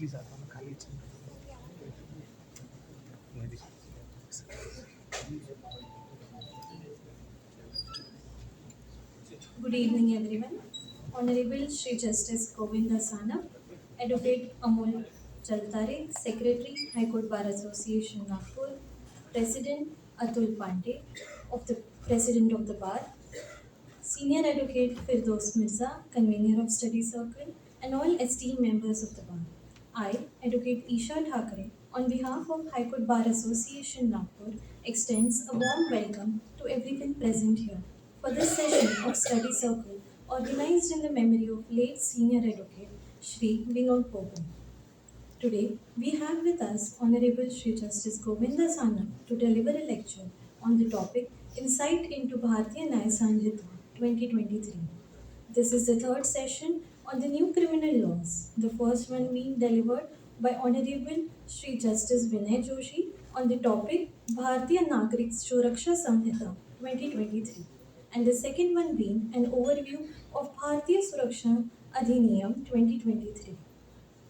Good evening, everyone. Honorable Shri Justice G.A.Sanap, Advocate Amol Chaltare, Secretary, High Court Bar Association, Nagpur, President Atul Pandey, of the President of the Bar, Senior Advocate Firdos Mirza, Convener of Study Circle, and all esteemed members of the Bar. I, Advocate Isha Thakre, on behalf of High Court Bar Association Nagpur, extends a warm welcome to everyone present here for this session of Study Circle organized in the memory of late Senior Advocate Shri Vinod Pogan. Today, we have with us Honorable Shri Justice Govinda Sanam to deliver a lecture on the topic Insight into Bharatiya Nyaya Sanhita 2023. This is the third session on the new criminal laws, the first one being delivered by Honorable Shri Justice Vinay Joshi on the topic Bharatiya Nagrik Suraksha Samhita 2023, and the second one being an overview of Bharatiya Suraksha Adhiniyam 2023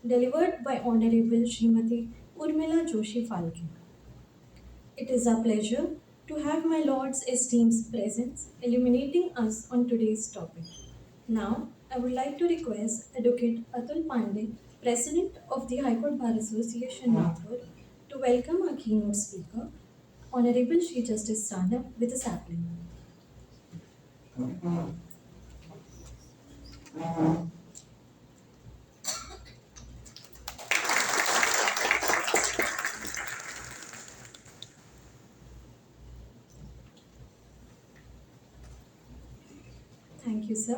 delivered by Honorable Srimati Urmila Joshi Falke. It is our pleasure to have my Lord's esteemed presence illuminating us on today's topic. Now, I would like to request Advocate Atul Pandey, President of the High Court Bar Association, Nagpur, to welcome our keynote speaker, Honorable Shri Justice Sanap, with a sapling. Thank you, sir.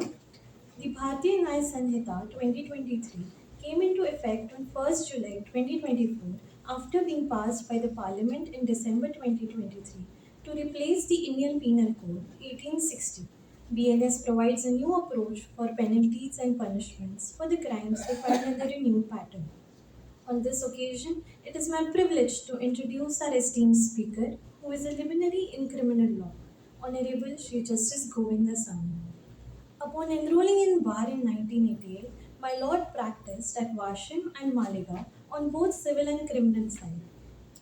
The Bharatiya Nyaya Sanhita 2023 came into effect on 1st July 2024 after being passed by the Parliament in December 2023 to replace the Indian Penal Code 1860. BNS provides a new approach for penalties and punishments for the crimes defined under a new pattern. On this occasion, it is my privilege to introduce our esteemed speaker, who is a luminary in criminal law, Honorable Shri Justice Govinda Samy. Upon enrolling in bar in 1988, my lord practiced at Washim and Maligaon on both civil and criminal side.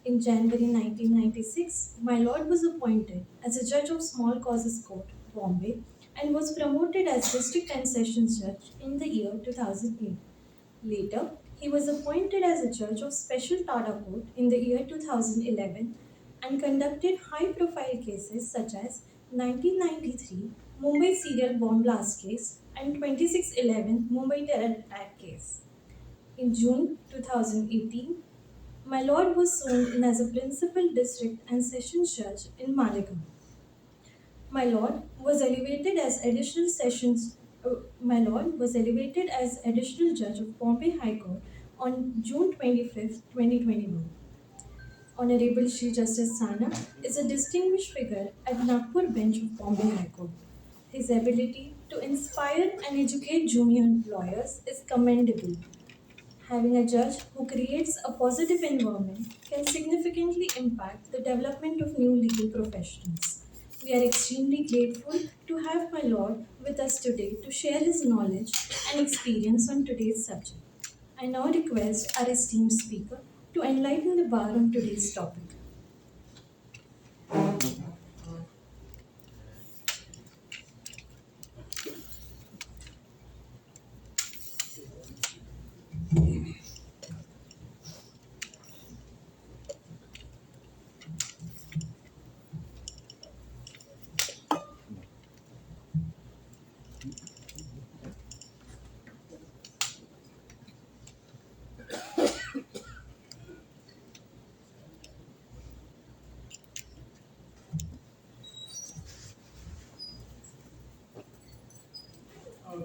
In January 1996, my lord was appointed as a judge of Small Causes Court, Bombay, and was promoted as district and sessions judge in the year 2008. Later, he was appointed as a judge of Special Tada Court in the year 2011 and conducted high-profile cases such as 1993 Mumbai serial bomb blast case and 2611 Mumbai terror attack case. In June 2018, my lord was sworn in as a principal district and sessions judge in Maligaon. My lord was elevated as additional sessions. My lord was elevated as additional judge of Bombay High Court on June 25, 2021. Honorable Shri Justice Sana is a distinguished figure at Nagpur bench of Bombay High Court. His ability to inspire and educate junior lawyers is commendable. Having a judge who creates a positive environment can significantly impact the development of new legal professionals. We are extremely grateful to have my Lord with us today to share his knowledge and experience on today's subject. I now request our esteemed speaker to enlighten the bar on today's topic.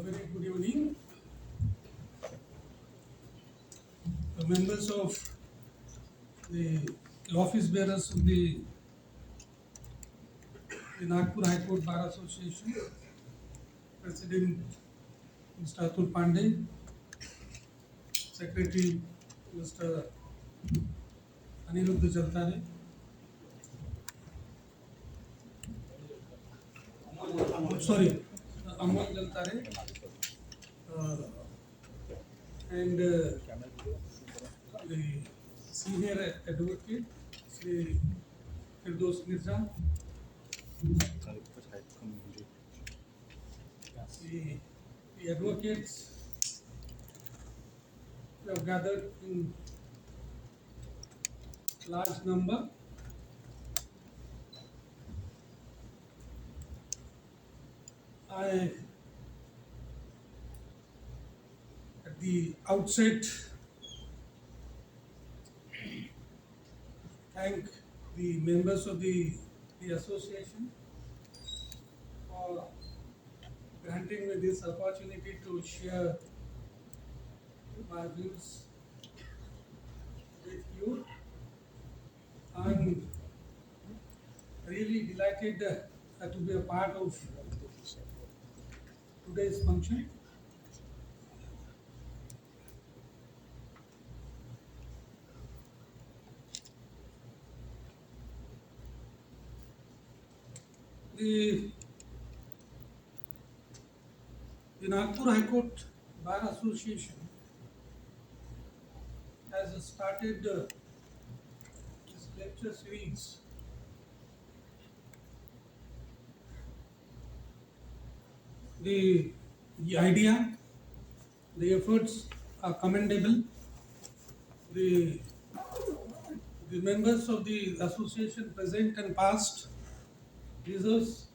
Very good evening. The members of the office bearers of the Nagpur High Court Bar Association, President Mr. Atul Pandey, Secretary Mr. Aniruddha Jaltare, Amol Jaltare, and the senior advocate, Sri Firdos Mirza, the, the advocates who have gathered in large number. I, at the outset, thank the members of the association for granting me this opportunity to share my views with you. I'm really delighted to be a part of today's function. The, the Nagpur High Court Bar Association has started this lecture series. The, the idea, the efforts are commendable. The, the members of the association present and past deserves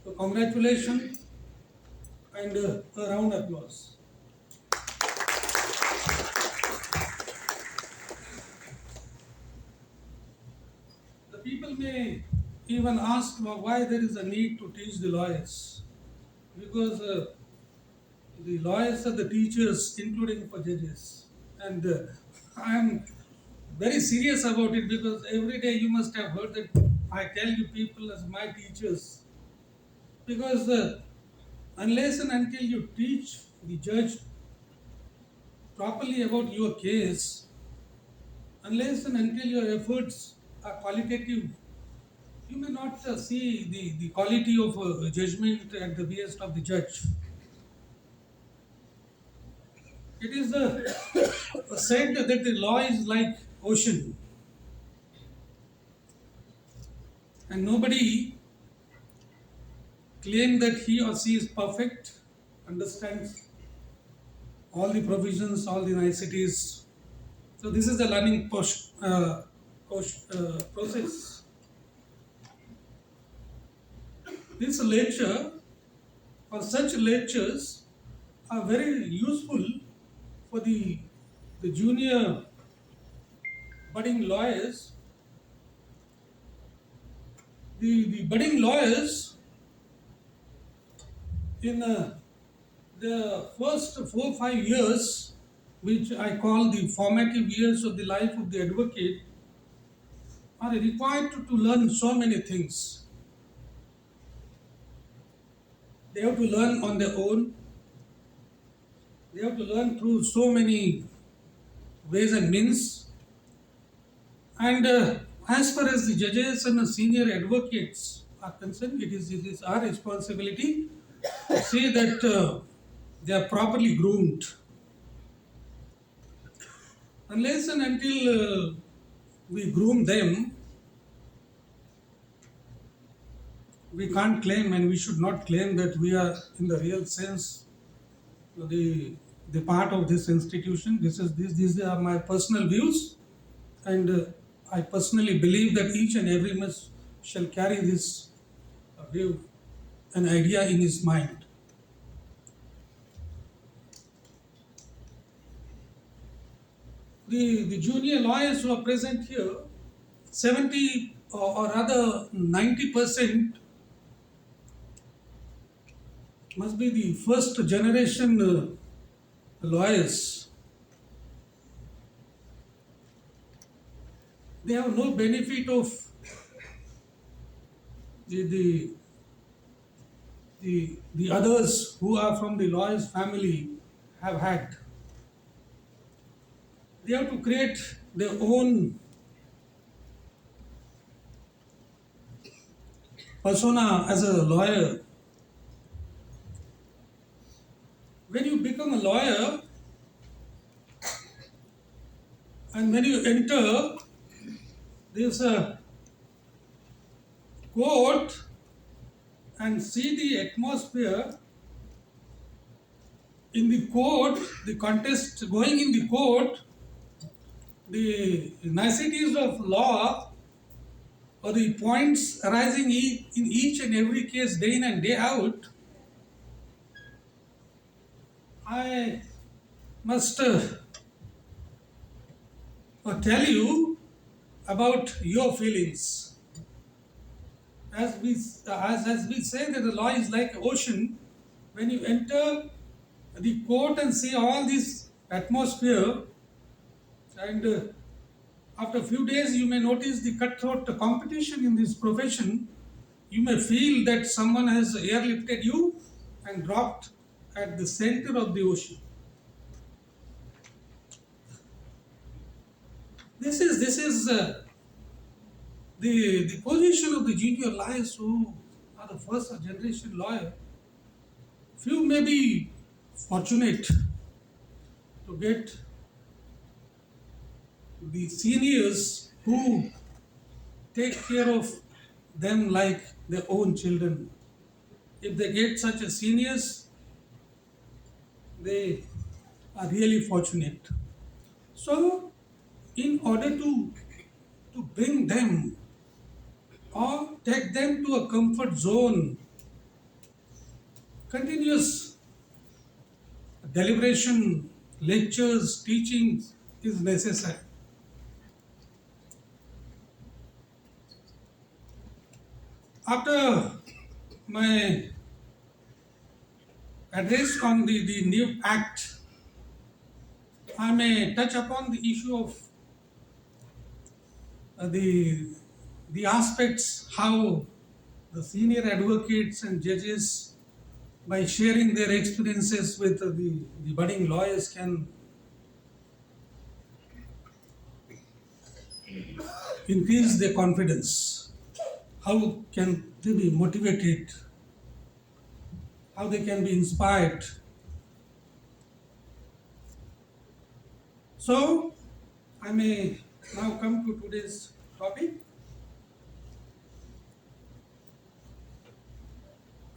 a congratulation and a round applause. The people may even ask why there is a need to teach the lawyers, because the lawyers are the teachers, including for judges. And I am very serious about it, because every day you must have heard that I tell you people as my teachers. Because unless and until you teach the judge properly about your case, unless and until your efforts are qualitative, you may not see the quality of judgment at the behest of the judge. It is said that the law is like ocean, and nobody claim that he or she is perfect, understands all the provisions, all the niceties. So this is the learning process. This lecture or such lectures are very useful for the junior budding lawyers. The budding lawyers in the first 4 5 years, which I call the formative years of the life of the advocate, are required to learn so many things. They have to learn on their own. They have to learn through so many ways and means. And as far as the judges and the senior advocates are concerned, it is our responsibility to see that they are properly groomed. Unless and until we groom them, we can't claim, and we should not claim, that we are in the real sense the part of this institution. These are my personal views, and I personally believe that each and every must shall carry this view, an idea in his mind. The junior lawyers who are present here, 70 or rather 90% must be the first generation lawyers. They have no benefit of the, the, the others who are from the lawyers family have had. They have to create their own persona as a lawyer. When you become a lawyer, And when you enter this court and see the atmosphere in the court, the contest going in the court, the niceties of law or the points arising in each and every case day in and day out, I must tell you about your feelings. As we say that the law is like ocean, when you enter the court and see all this atmosphere, and after a few days you may notice the cutthroat competition in this profession, you may feel that someone has airlifted you and dropped at the center of the ocean. This is the position of the junior lawyers who are the first generation lawyer. Few may be fortunate to get the seniors who take care of them like their own children. If they get such a seniors, they are really fortunate. So, in order to bring them or take them to a comfort zone, continuous deliberation, lectures, teachings is necessary. After my address on the new act, I may touch upon the issue of the aspects how the senior advocates and judges, by sharing their experiences with the budding lawyers, can increase their confidence. How can they be motivated? How they can be inspired? So, I may now come to today's topic.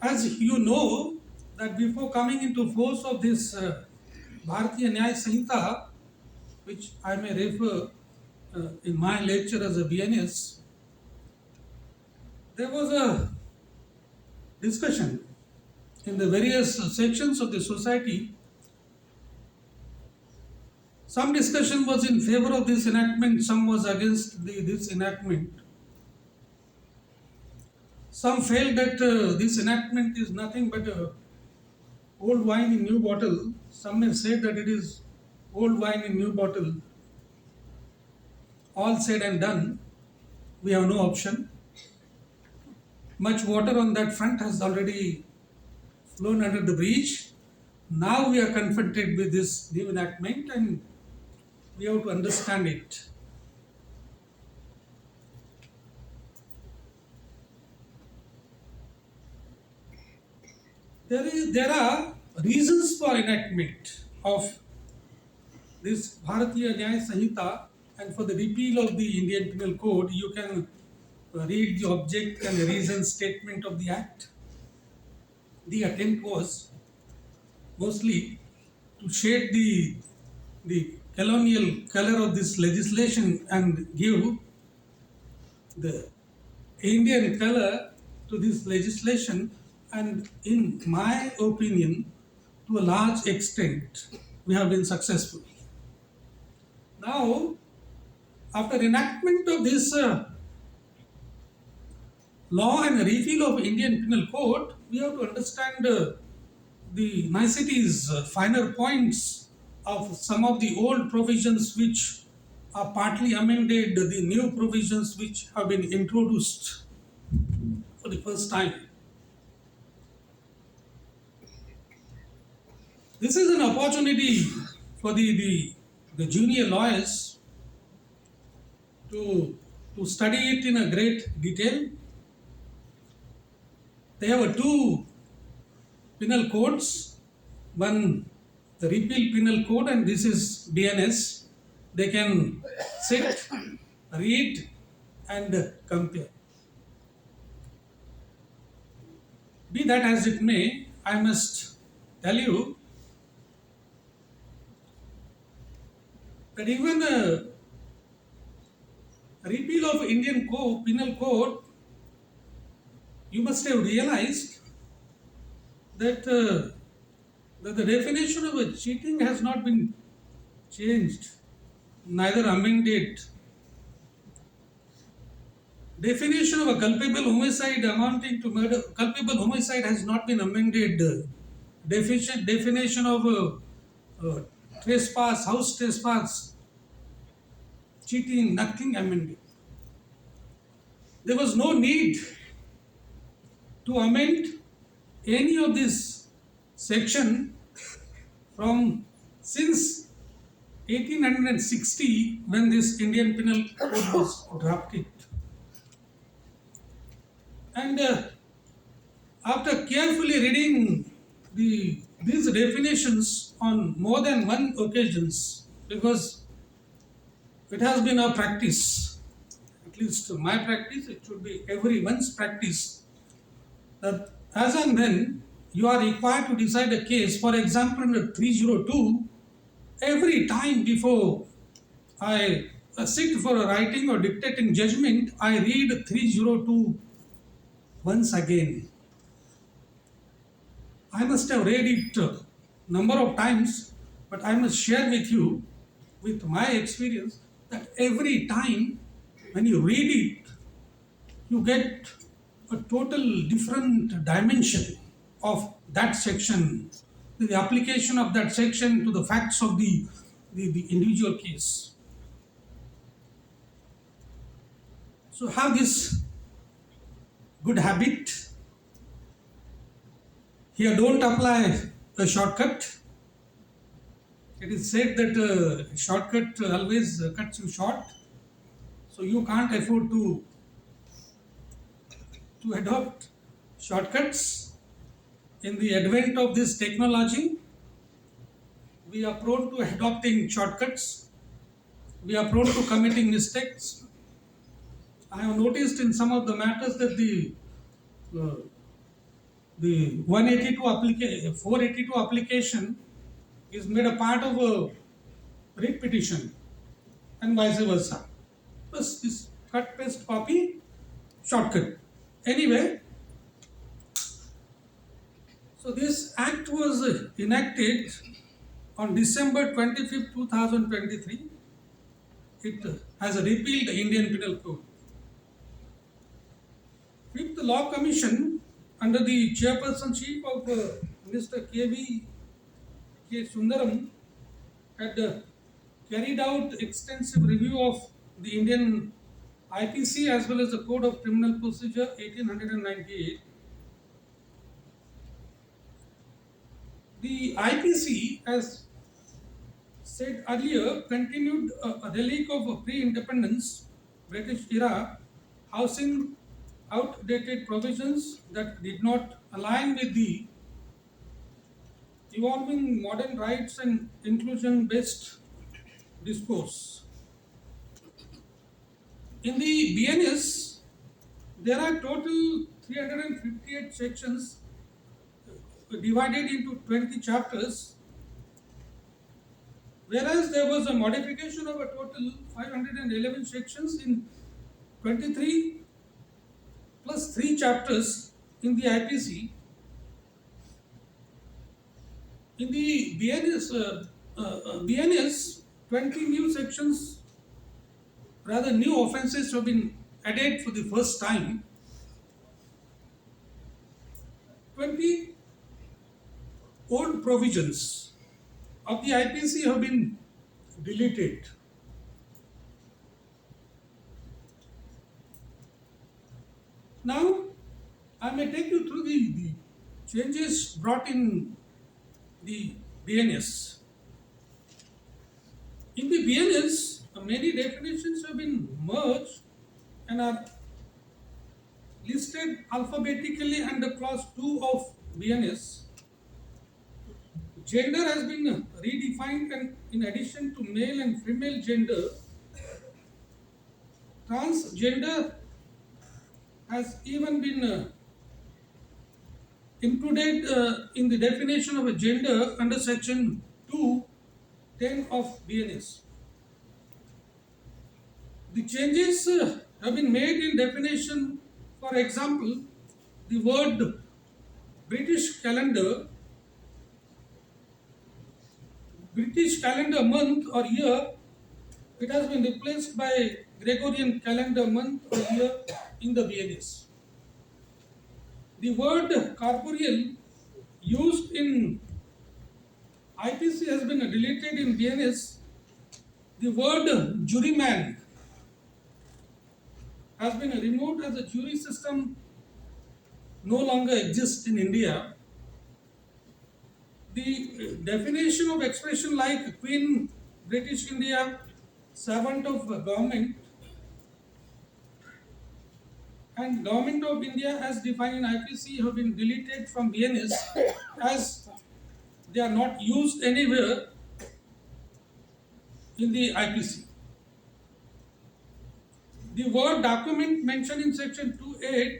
As you know, that before coming into force of this Bharatiya Nyaya Sanhita, which I may refer in my lecture as a BNS, there was a discussion in the various sections of the society. Some discussion was in favor of this enactment, some was against this enactment. Some felt that this enactment is nothing but old wine in new bottle. Some may say that it is old wine in new bottle. All said and done, we have no option. Much water on that front has already flown under the bridge. Now we are confronted with this new enactment and we have to understand it. There are reasons for enactment of this Bharatiya Nyaya Sanhita, and for the repeal of the Indian Penal Code. You can read the object and the reason statement of the act. The attempt was mostly to shade the colonial color of this legislation and give the Indian color to this legislation, and in my opinion, to a large extent, we have been successful. Now, after enactment of this law and repeal of Indian Penal Code, we have to understand the niceties, finer points of some of the old provisions which are partly amended, the new provisions which have been introduced for the first time. This is an opportunity for the junior lawyers to study it in a great detail. They have two penal codes, one the repeal penal code and this is BNS. They can sit, read, and compare. Be that as it may, I must tell you that even a repeal of Indian Penal Code, you must have realized that, that the definition of a cheating has not been changed, neither amended. Definition of a culpable homicide amounting to murder, culpable homicide has not been amended. Definition of trespass, house trespass, cheating, nothing amended. There was no need to amend any of this section from since 1860 when this Indian Penal Code was drafted. And after carefully reading these definitions on more than one occasions, because it has been a practice, at least my practice, it should be everyone's practice, that as and when you are required to decide a case, for example, in 302, every time before I sit for a writing or dictating judgment, I read 302 once again. I must have read it a number of times, but I must share with you, with my experience, that every time when you read it, you get a total different dimension of that section, the application of that section to the facts of the individual case. So have this good habit. Here, don't apply a shortcut. It is said that shortcut always cuts you short. So you can't afford to adopt shortcuts. In the advent of this technology, we are prone to adopting shortcuts. We are prone to committing mistakes. I have noticed in some of the matters that uh, the 482 application is made a part of a writ petition and vice versa. Plus this cut paste copy shortcut. Anyway, so this act was enacted on December 25th, 2023. It has repealed the Indian Penal Code. Fifth Law Commission, under the chairpersonship of Mr. K. Sundaram, had carried out extensive review of the Indian IPC as well as the Code of Criminal Procedure 1898. The IPC, as said earlier, continued a relic of a pre-independence British era, housing outdated provisions that did not align with the evolving modern rights and inclusion-based discourse. In the BNS, there are total 358 sections divided into 20 chapters, whereas there was a modification of a total 511 sections in 23 plus 3 chapters in the IPC. In the BNS, 20 new sections, rather new offences have been added for the first time. 20 old provisions of the IPC have been deleted. Now, I may take you through the changes brought in the BNS. In the BNS, many definitions have been merged and are listed alphabetically under clause 2 of BNS. Gender has been redefined, and in addition to male and female gender, transgender has even been included in the definition of a gender under section 210 of BNS. The changes have been made in definition. For example, the word British calendar, British calendar month or year, it has been replaced by Gregorian calendar month or year in the BNS. The word corporeal used in IPC has been deleted in BNS. The word juryman has been removed as a jury system no longer exists in India. The definition of expression like Queen, British India, servant of government, and Government of India as defined in IPC have been deleted from BNS as they are not used anywhere in the IPC. The word document mentioned in section 2.8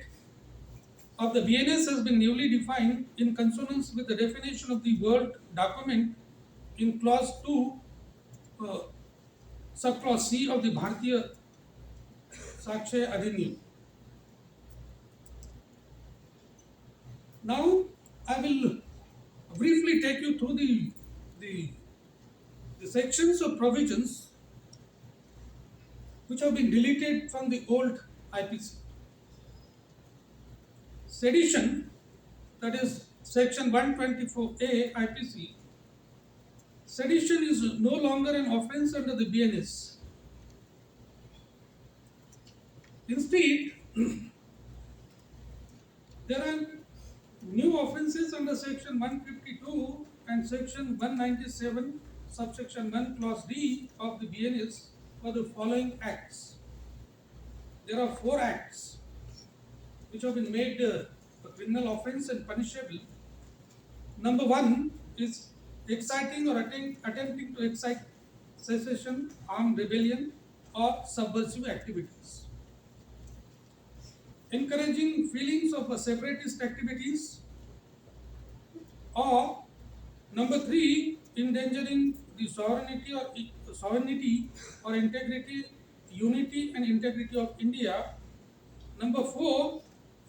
of the BNS has been newly defined in consonance with the definition of the word document in clause 2, uh, subclause C of the Bharatiya Sakshya Adhiniyam. Now, I will briefly take you through the, the sections of provisions which have been deleted from the old IPC. Sedition, that is section 124A IPC, sedition is no longer an offence under the BNS. Instead, there are new offences under section 152 and section 197, subsection 1, clause D of the BNS for the following acts. There are 4 acts which have been made a criminal offence and punishable. Number 1 is exciting or attempting to excite secession, armed rebellion, or subversive activities. Encouraging feelings of separatist activities, or number 3, endangering the sovereignty or integrity, unity and integrity of India. Number 4,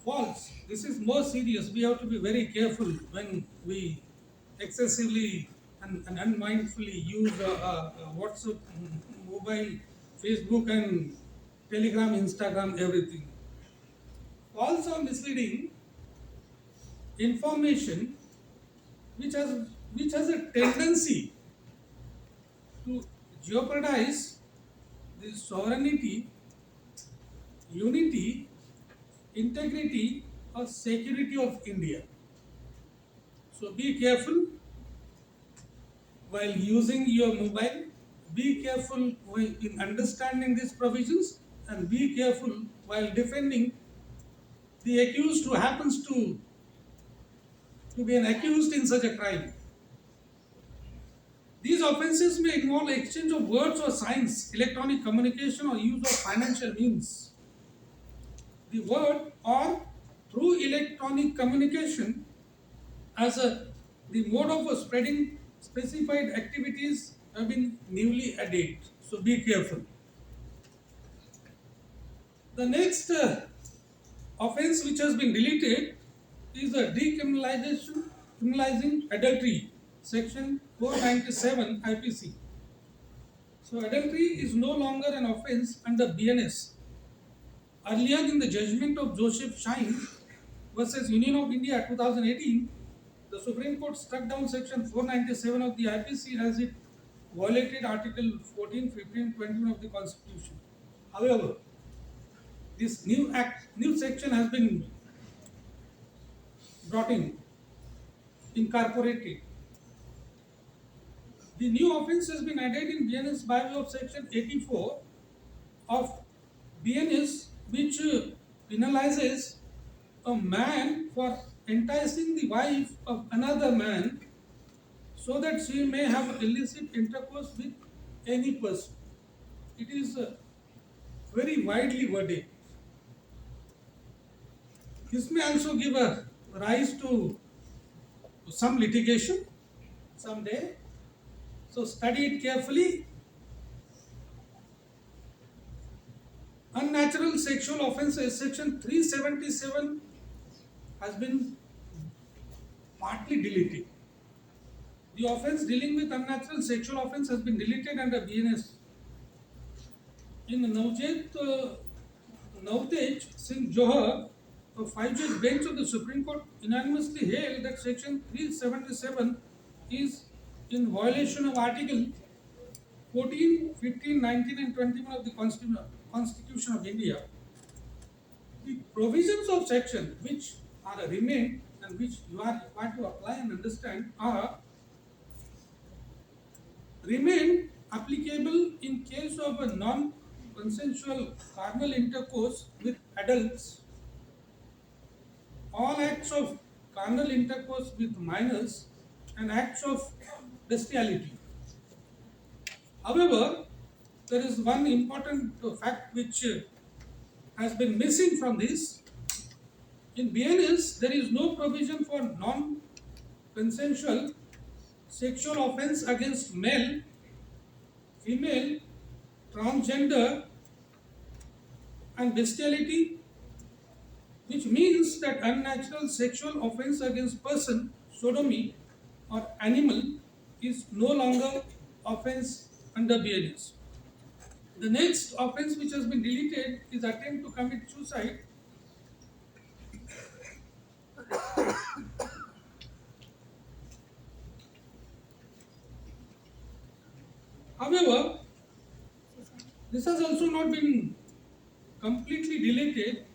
false. This is more serious. We have to be very careful when we excessively and unmindfully use WhatsApp, mobile, Facebook, and Telegram, Instagram, everything. False or misleading information which has a tendency to jeopardize the sovereignty, unity, integrity, or security of India. So be careful while using your mobile, be careful while in understanding these provisions, and be careful while defending the accused who happens to be an accused in such a crime. These offences may involve exchange of words or signs, electronic communication, or use of financial means. The word or through electronic communication as the mode of spreading specified activities have been newly added. So be careful. The next offense which has been deleted is a criminalizing adultery, section 497 IPC. So adultery is no longer an offense under BNS. Earlier, in the judgment of Joseph Shine versus Union of India 2018, the Supreme Court struck down section 497 of the IPC as it violated article 14, 15, 21 of the Constitution. However, this new section has been brought incorporated. The new offence has been added in BNS by way of section 84 of BNS, which penalizes a man for enticing the wife of another man so that she may have illicit intercourse with any person. It is very widely worded. This may also give a rise to some litigation someday. So study it carefully. Unnatural sexual offences, section 377 has been partly deleted. The offence dealing with unnatural sexual offence has been deleted under BNS. In Navtej Singh Johar, a five-judge bench of the Supreme Court unanimously held that section 377 is in violation of Article 14, 15, 19 and 21 of the Constitution of India. The provisions of section which are remain and which you are required to apply and understand are remain applicable in case of a non-consensual carnal intercourse with adults, all acts of carnal intercourse with minors, and acts of bestiality. However, there is one important fact which has been missing from this. In BNS, there is no provision for non-consensual sexual offense against male, female, transgender, and bestiality, which means that unnatural sexual offense against person, sodomy, or animal is no longer offense under BNS. The next offense which has been deleted is attempt to commit suicide. However, this has also not been completely deleted.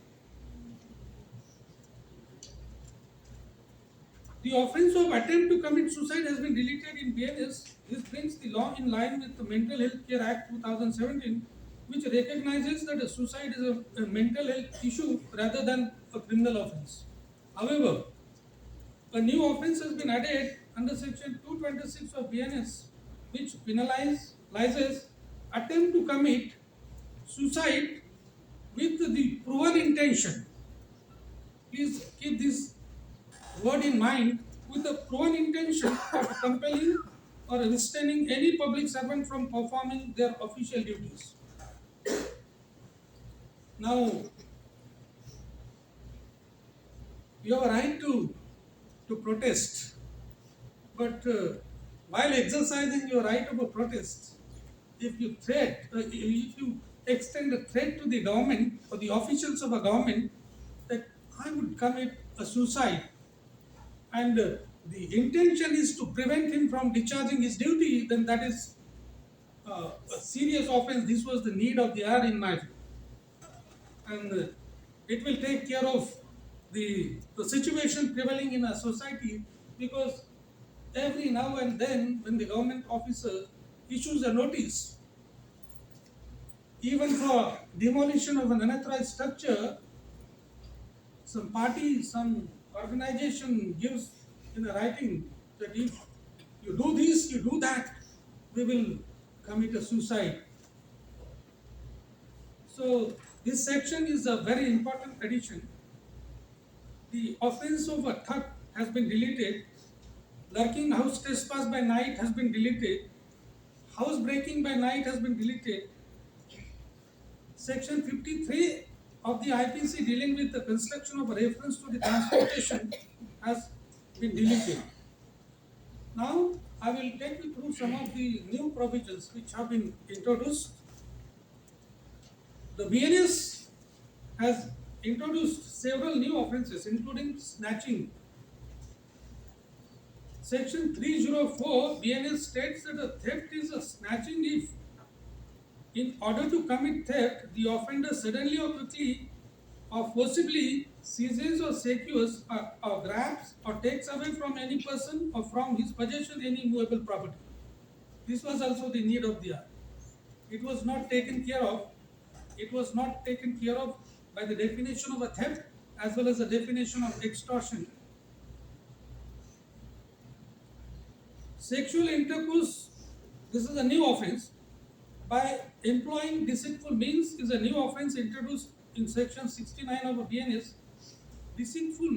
The offence of attempt to commit suicide has been deleted in BNS. This brings the law in line with the Mental Health Care Act 2017, which recognizes that a suicide is a mental health issue rather than a criminal offence. However, a new offence has been added under section 226 of BNS, which penalizes attempt to commit suicide with the proven intention. Please keep this word in mind, with the proven intention of compelling or restraining any public servant from performing their official duties. Now, you have a right to protest, but while exercising your right of a protest, if you extend a threat to the government or the officials of a government that I would commit a suicide, and the intention is to prevent him from discharging his duty, then that is a serious offense. This was the need of the hour in my view. And it will take care of the situation prevailing in a society, because every now and then when the government officer issues a notice, even for demolition of an unauthorized structure, some party, some organization gives in a writing that if you do this, you do that, we will commit a suicide. So this section is a very important addition. The offense of a theft has been deleted. Lurking house trespass by night has been deleted. House breaking by night has been deleted. Section 53 of the IPC dealing with the construction of a reference to the transportation has been deleted. Now, I will take you through some of the new provisions which have been introduced. The BNS has introduced several new offences, including snatching. Section 304 BNS states that a theft is a snatching if, in order to commit theft, the offender suddenly or quickly or forcibly seizes or secures or grabs or takes away from any person or from his possession any movable property. This was also the need of the hour. It was not taken care of. It was not taken care of by the definition of a theft as well as the definition of extortion. Sexual intercourse, this is a new offense. By employing deceitful means is a new offense introduced in section 69 of the BNS. Deceitful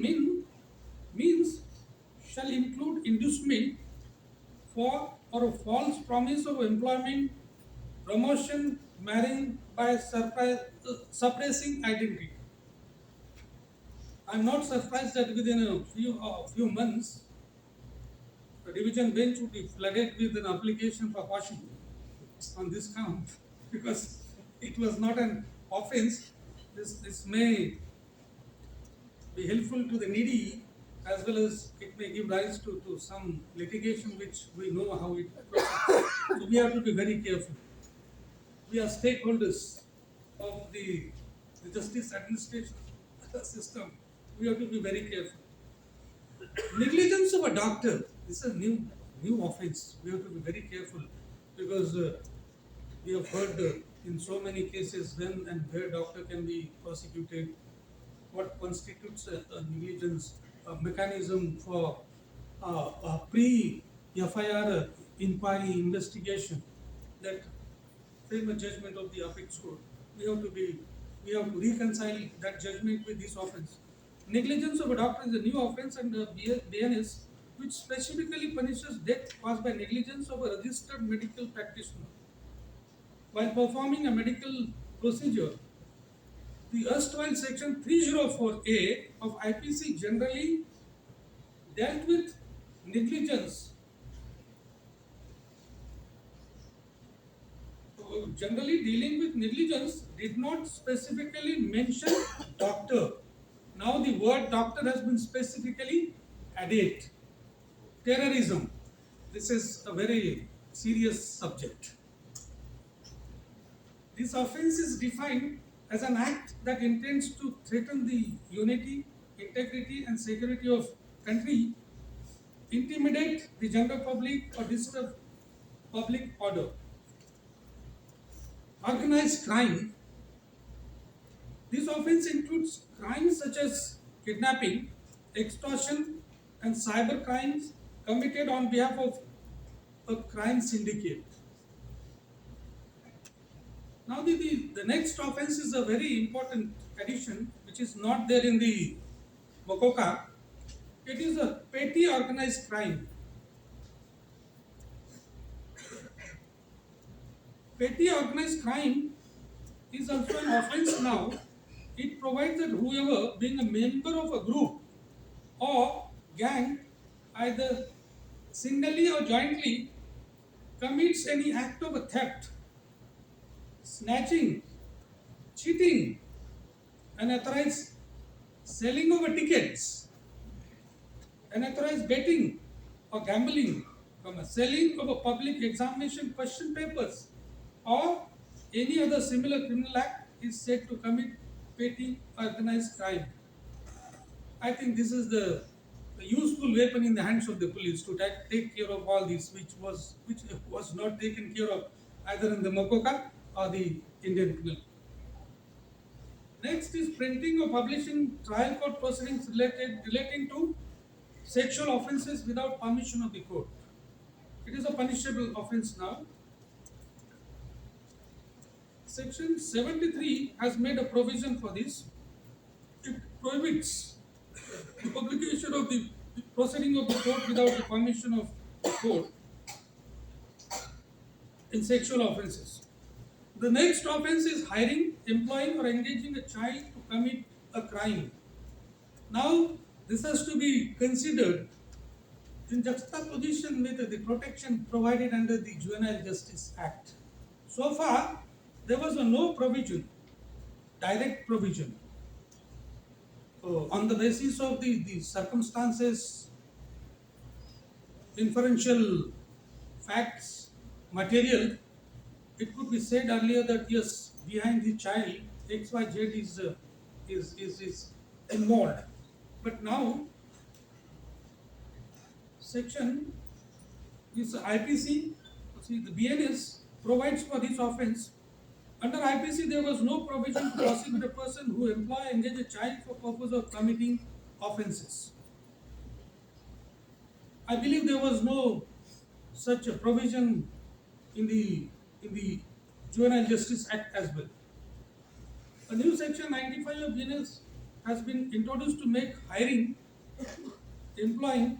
means shall include inducement for or a false promise of employment, promotion, marrying by suppressing identity. I am not surprised that within a few months, the division bench would be flooded with an application for quashing on this count because it was not an offense. This may be helpful to the needy as well as it may give rise to some litigation which we know how it proceeds. So we have to be very careful. We are stakeholders of the justice administration system. We have to be very careful. Negligence of a doctor, this is a new offense. We have to be very careful because we have heard in so many cases when and where doctor can be prosecuted, what constitutes a negligence, a mechanism for a pre-FIR inquiry investigation that frame a judgment of the apex court. We have to be, we have to reconcile that judgment with this offense. Negligence of a doctor is a new offense under BNS, which specifically punishes death caused by negligence of a registered medical practitioner while performing a medical procedure. The erstwhile section 304A of IPC generally dealt with negligence, generally dealing with negligence did not specifically mention doctor. Now the word doctor has been specifically added. Terrorism. This is a very serious subject. This offense is defined as an act that intends to threaten the unity, integrity, and security of country, intimidate the general public, or disturb public order. Organized crime. This offense includes crimes such as kidnapping, extortion, and cyber crimes committed on behalf of a crime syndicate. Now, the next offense is a very important addition which is not there in the Mokoka. It is a petty organized crime. Petty organized crime is also an offense now. It provides that whoever, being a member of a group or gang, either singly or jointly, commits any act of a theft, snatching, cheating, unauthorized selling of a tickets, unauthorized betting or gambling, selling of a public examination question papers, or any other similar criminal act is said to commit petty organized crime. I think this is the useful weapon in the hands of the police to take care of all this, which was not taken care of either in the Mokoka or the Indian Penal. Next is printing or publishing trial court proceedings relating to sexual offences without permission of the court. It is a punishable offence now. Section 73 has made a provision for this. It prohibits the publication of the proceeding of the court without the permission of the court in sexual offences. The next offence is hiring, employing, or engaging a child to commit a crime. Now, this has to be considered in juxtaposition with the protection provided under the Juvenile Justice Act. So far, there was no provision, direct provision, on the basis of the circumstances, inferential facts, material. It could be said earlier that yes, behind the child, XYZ is involved. But now, section this IPC, see the BNS provides for this offence. Under IPC, there was no provision to prosecute a person who employ engage a child for purpose of committing offences. I believe there was no such a provision in the Juvenile Justice Act as well. A new section 95 of BNS has been introduced to make hiring, employing,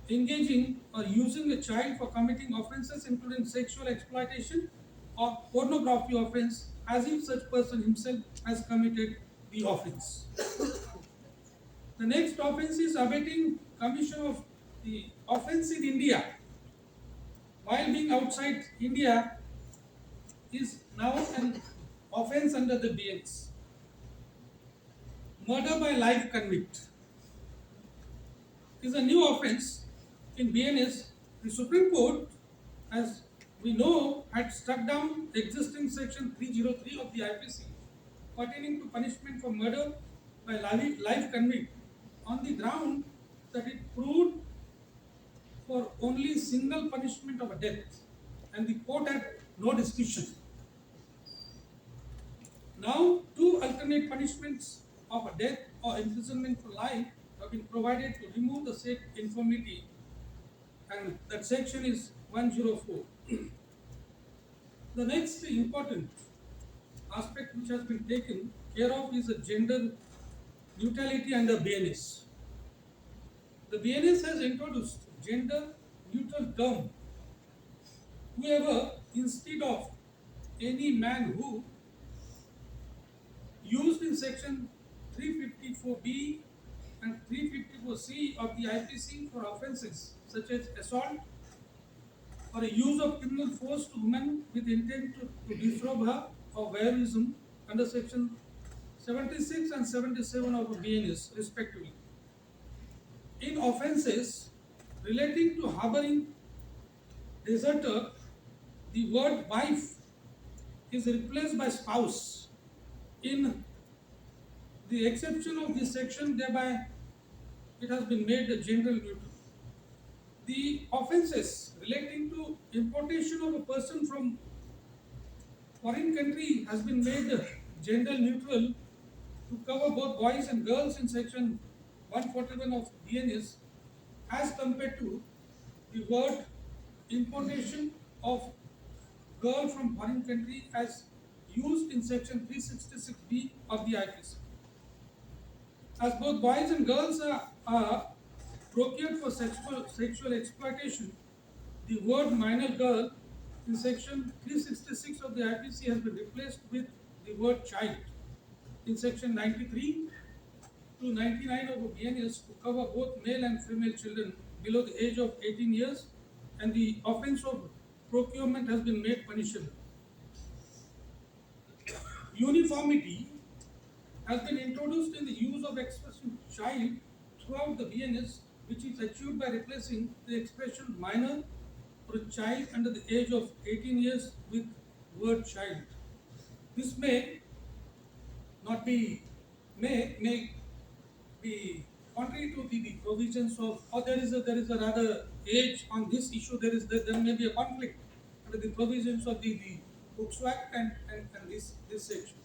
engaging, or using a child for committing offences including sexual exploitation or pornography offence as if such person himself has committed the offence. The next offence is abetting commission of the offence in India while being outside India is now an offence under the BNS. Murder by life convict is a new offence in BNS. The Supreme Court, as we know, had struck down existing section 303 of the IPC pertaining to punishment for murder by life convict on the ground that it proved for only single punishment of a death, and the court had no discretion. Now, two alternate punishments of a death or imprisonment for life have been provided to remove the said infirmity, and that section is 104. The next important aspect which has been taken care of is a gender neutrality under BNS. The BNS has introduced gender neutral term. Whoever, instead of any man who, used in section 354B and 354C of the IPC for offences such as assault or a use of criminal force to woman with intent to disrobe her or voyeurism under section 76 and 77 of the BNS respectively. In offences relating to harboring deserter, the word wife is replaced by spouse. In the exception of this section, thereby it has been made gender neutral. The offences relating to importation of a person from foreign country has been made gender neutral to cover both boys and girls in section 141 of BNS as compared to the word importation of girl from foreign country as used in section 366B of the IPC. As both boys and girls are procured for sexual exploitation, the word minor girl in section 366 of the IPC has been replaced with the word child in section 93 to 99 of the BNS to cover both male and female children below the age of 18 years, and the offence of procurement has been made punishable. Uniformity has been introduced in the use of expression child throughout the BNS, which is achieved by replacing the expression minor for a child under the age of 18 years with word child. This not be may be contrary to the provisions of, or there is a rather age on this issue. There may be a conflict under the provisions of the Books Act and this section.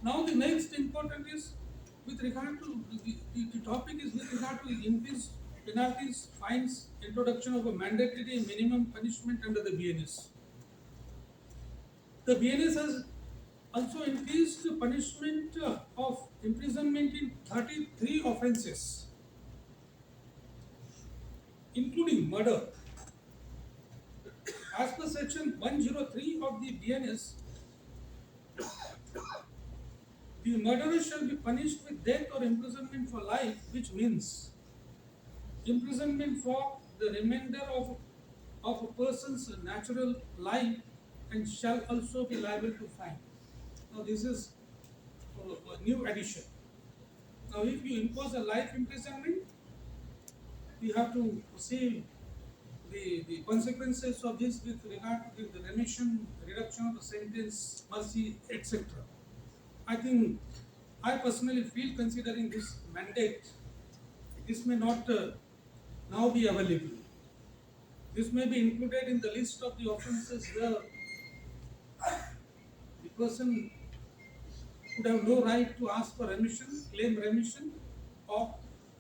Now the next important is with regard to the topic is with regard to the increased penalties, fines, introduction of a mandatory minimum punishment under the BNS. The BNS has also increased the punishment of imprisonment in 33 offences, including murder. As per section 103 of the BNS, the murderer shall be punished with death or imprisonment for life, which means imprisonment for the remainder of a person's natural life, and shall also be liable to fine. Now, this is a new addition. Now, if you impose a life imprisonment, you have to see the consequences of this with regard to the remission, reduction of the sentence, mercy, etc. I think I personally feel, considering this mandate, this may not now be available. This may be included in the list of the offences where the person would have no right to ask for remission, claim remission, or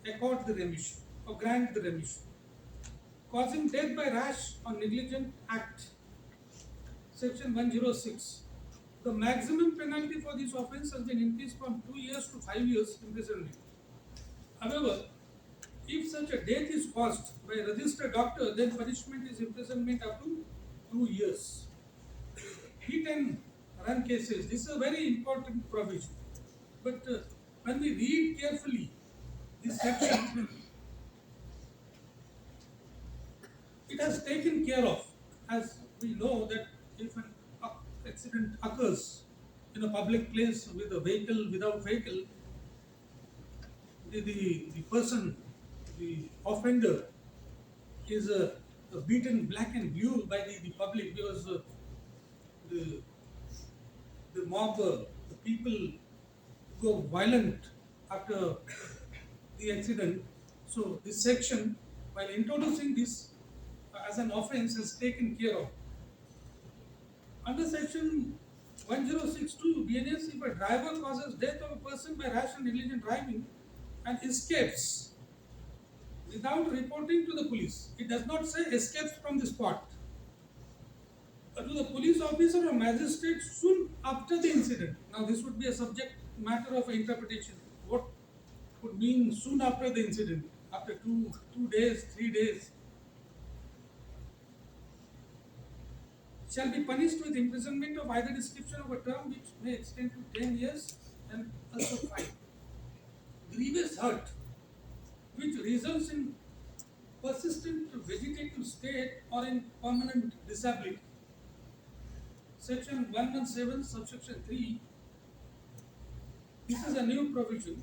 accord the remission, or grant the remission. causing death by rash or negligent act, section 106. The maximum penalty for this offence has been increased from 2 years to 5 years imprisonment. However, if such a death is caused by a registered doctor, then punishment is imprisonment up to 2 years. Hit and run cases, this is a very important provision. But when we read carefully this section, it has taken care of, as we know that if an accident occurs in a public place with a vehicle, without vehicle, the person, the offender, is beaten black and blue by the public because the, the mob, the people go violent after the accident. So this section, while introducing this as an offence, is taken care of. Under section 1062 BNS, if a driver causes death of a person by rash and negligent driving and escapes without reporting to the police, it does not say escapes from the spot, to the police officer or magistrate soon after the incident. Now, this would be a subject matter of interpretation. What would mean soon after the incident? After two days, 3 days, shall be punished with imprisonment of either description of a term which may extend to 10 years and also fine. Grievous hurt, which results in persistent vegetative state or in permanent disability. Section 117, subsection 3. This is a new provision.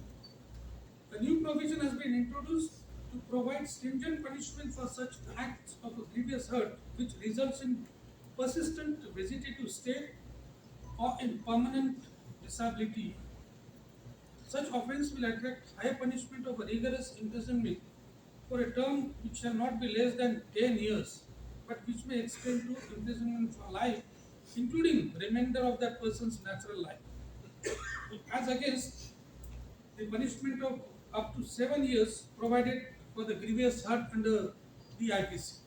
The new provision has been introduced to provide stringent punishment for such acts of a grievous hurt which results in persistent vegetative state or in permanent disability. Such offence will attract higher punishment of a rigorous imprisonment for a term which shall not be less than 10 years, but which may extend to imprisonment for life, including remainder of that person's natural life, as against the punishment of up to 7 years provided for the grievous hurt under the IPC.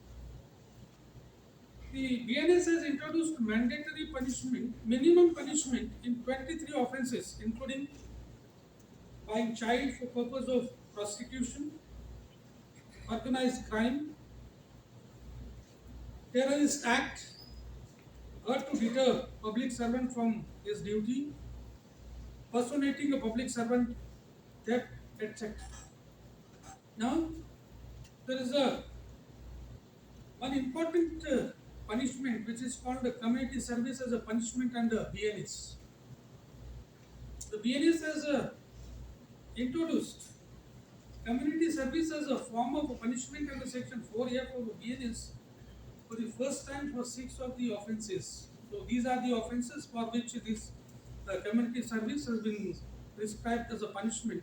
The BNS has introduced mandatory punishment, minimum punishment in 23 offences, including buying child for purpose of prostitution, organized crime, terrorist act, hurt to deter public servant from his duty, personating a public servant, theft, etc. Now, there is a one important punishment which is called community service as a punishment under BNS. The BNS has introduced community service as a form of punishment under section 4F of BNS for the first time for 6 of the offences. So these are the offences for which this community service has been prescribed as a punishment.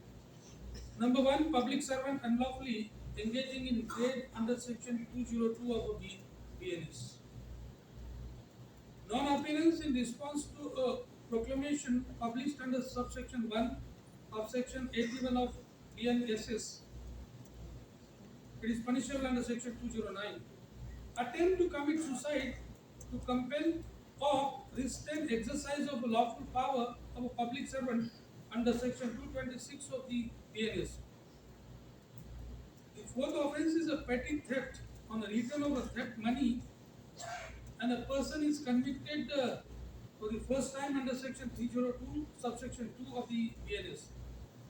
Number one, public servant unlawfully engaging in trade under section 202 of the BNS. Non-appearance in response to a proclamation published under subsection 1 of section 81 of BNSS. It is punishable under section 209. Attempt to commit suicide to compel or restrain exercise of a lawful power of a public servant under section 226 of the BNS. The fourth offence is a petty theft on the return of a theft money, and a person is convicted for the first time under section 302 subsection 2 of the BNS.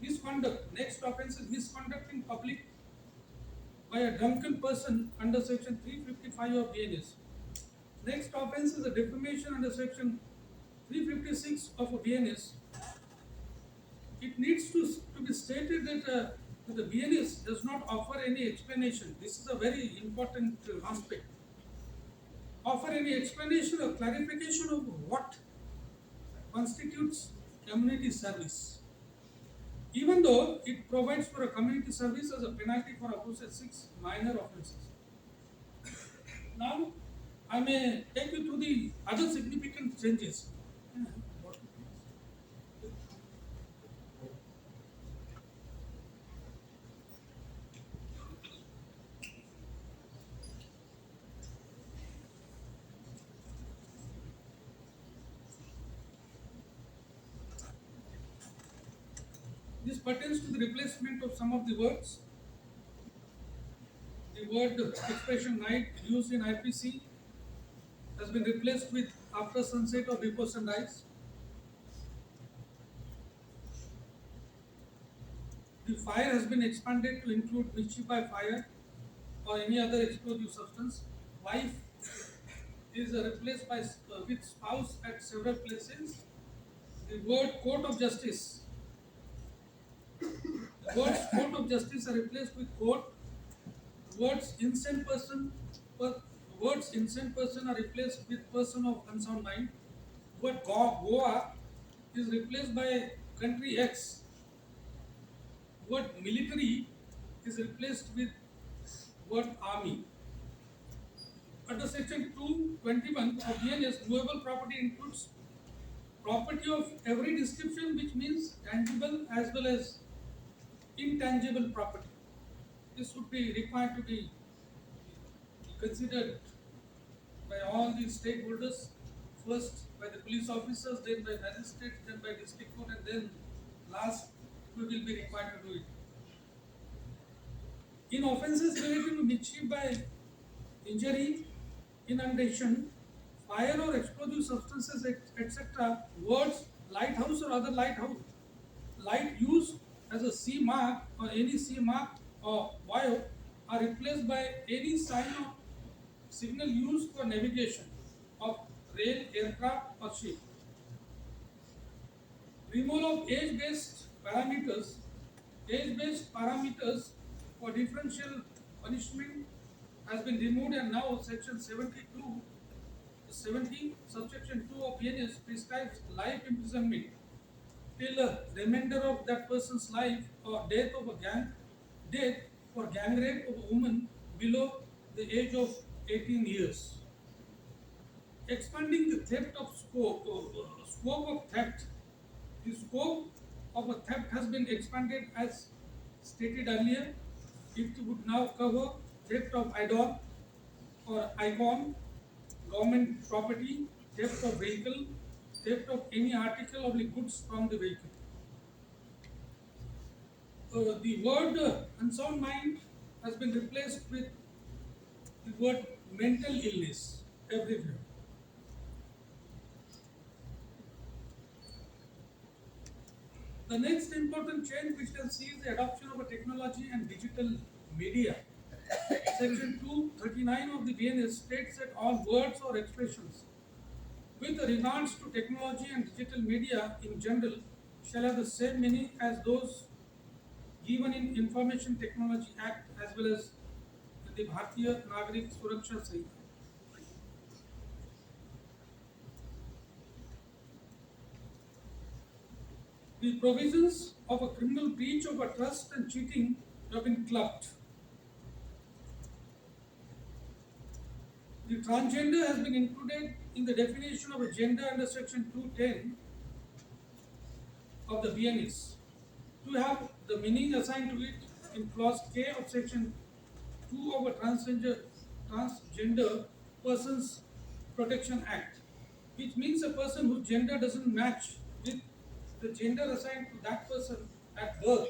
Misconduct. Next offence is misconduct in public by a drunken person under section 355 of BNS. Next offence is a defamation under section 356 of a BNS. It needs to be stated that the BNS does not offer any explanation. This is a very important aspect. Offer any explanation or clarification of what constitutes community service, even though it provides for a community service as a penalty for opposite 6 minor offences. Now, I may take you to the other significant changes. This pertains to the replacement of some of the words. The word expression night used in IPC has been replaced with after sunset or before sunrise. The fire has been expanded to include mischief by fire or any other explosive substance. Wife is replaced by with spouse at several places. The word court of justice, the words court of justice are replaced with court. Words insane person, words insane person are replaced with person of unsound mind. Word Goa is replaced by country X. Word military is replaced with word army. Under section 221 of BNS, movable property includes property of every description, which means tangible as well as intangible property. This would be required to be considered by all the stakeholders, first by the police officers, then by magistrates, then by district court, and then last we will be required to do it. In offences relating to mischief by injury, inundation, fire or explosive substances, etc., words lighthouse or other lighthouse, light used as a sea mark or any sea mark or bio are replaced by any sign or signal used for navigation of rail, aircraft or ship. Removal of age-based parameters for differential punishment has been removed, and now section 70 subsection 2 of BNS prescribes life imprisonment till the remainder of that person's life or death for gang rape of a woman below the age of 18 years. Expanding the theft of scope of theft. The scope of a theft has been expanded as stated earlier. It would now cover theft of idol or icon, government property, theft of vehicle, theft of any article or goods from the vehicle. The word unsound mind has been replaced with the word mental illness everywhere. The next important change which can see is the adoption of a technology and digital media. Section 239 of the BNS states that all words or expressions with regards to technology and digital media in general shall have the same meaning as those given in Information Technology Act as well as the Bharatiya Nyaya Sanhita. The provisions of a criminal breach of a trust and cheating have been clubbed. The transgender has been included in the definition of a gender under section 210 of the BNS to have the meaning assigned to it in clause K of section 2 of a transgender persons protection act, which means a person whose gender doesn't match with the gender assigned to that person at birth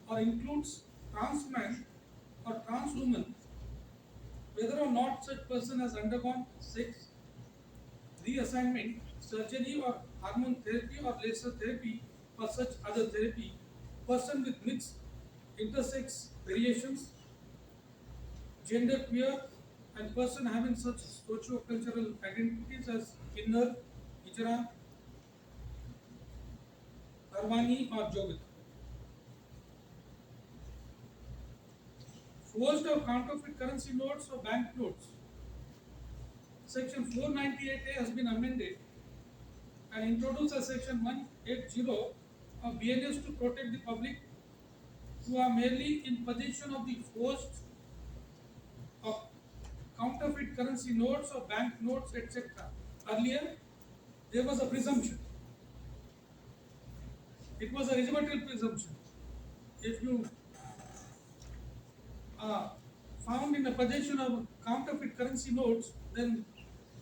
or includes trans man or trans woman, whether or not such person has undergone sex reassignment, surgery or hormone therapy or laser therapy or such other therapy, person with mixed intersex variations, gender queer, and person having such socio-cultural identities as Kinnar, Hijra, Armani or Jogit. Forged or counterfeit currency notes or bank notes. Section 498A has been amended and introduced as Section 180 of BNS to protect the public who are merely in possession of the forged or counterfeit currency notes or bank notes, etc. Earlier, there was a presumption. It was a reasonable presumption. If you are found in the possession of counterfeit currency notes, then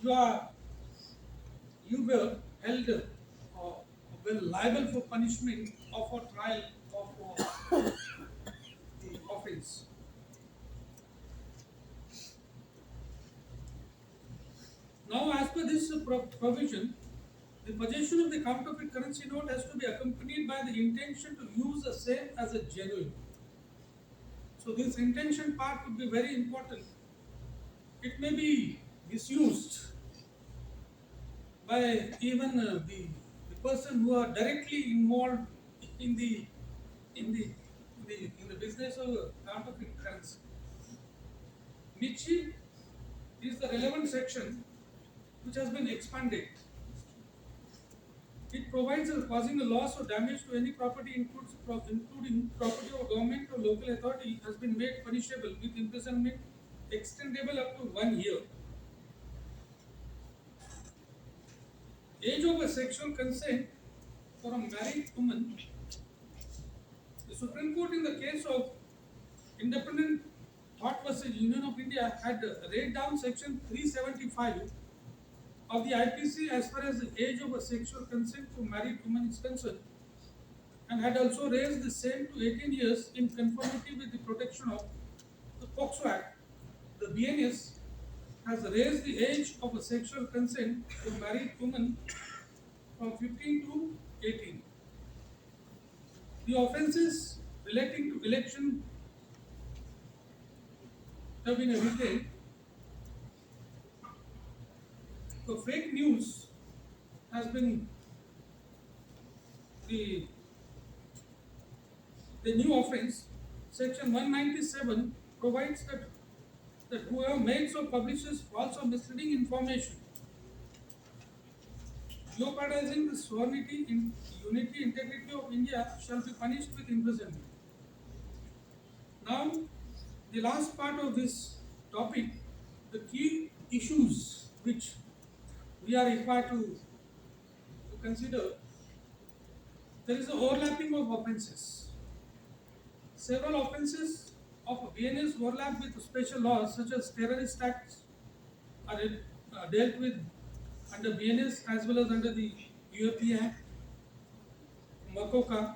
you were held were liable for punishment of a trial of the offense. Now, as per this provision, the possession of the counterfeit currency note has to be accompanied by the intention to use the same as a genuine. So, this intention part would be very important. It may be misused by even the person who are directly involved in the in the in the business of counterfeit currency. Nichi is the relevant section which has been expanded. It provides that causing a loss or damage to any property, including property of government or local authority, has been made punishable with imprisonment extendable up to 1 year. Age of a sexual consent for a married woman. The Supreme Court, in the case of Independent Thought versus Union of India, had laid down Section 375 of the IPC as far as the age of a sexual consent for married women is concerned, and had also raised the same to 18 years in conformity with the protection of the POCSO Act. The BNS has raised the age of a sexual consent for married women from 15 to 18. The offences relating to election have been retained. The fake news has been the, the new offence. Section 197 provides that whoever makes or publishes false or misleading information jeopardizing the sovereignty, unity, integrity of India shall be punished with imprisonment. Now, the last part of this topic, the key issues which we are required to consider, there is an overlapping of offences. Several offences of BNS overlap with special laws such as terrorist acts are dealt with under BNS as well as under the UAP Act, MACOCA,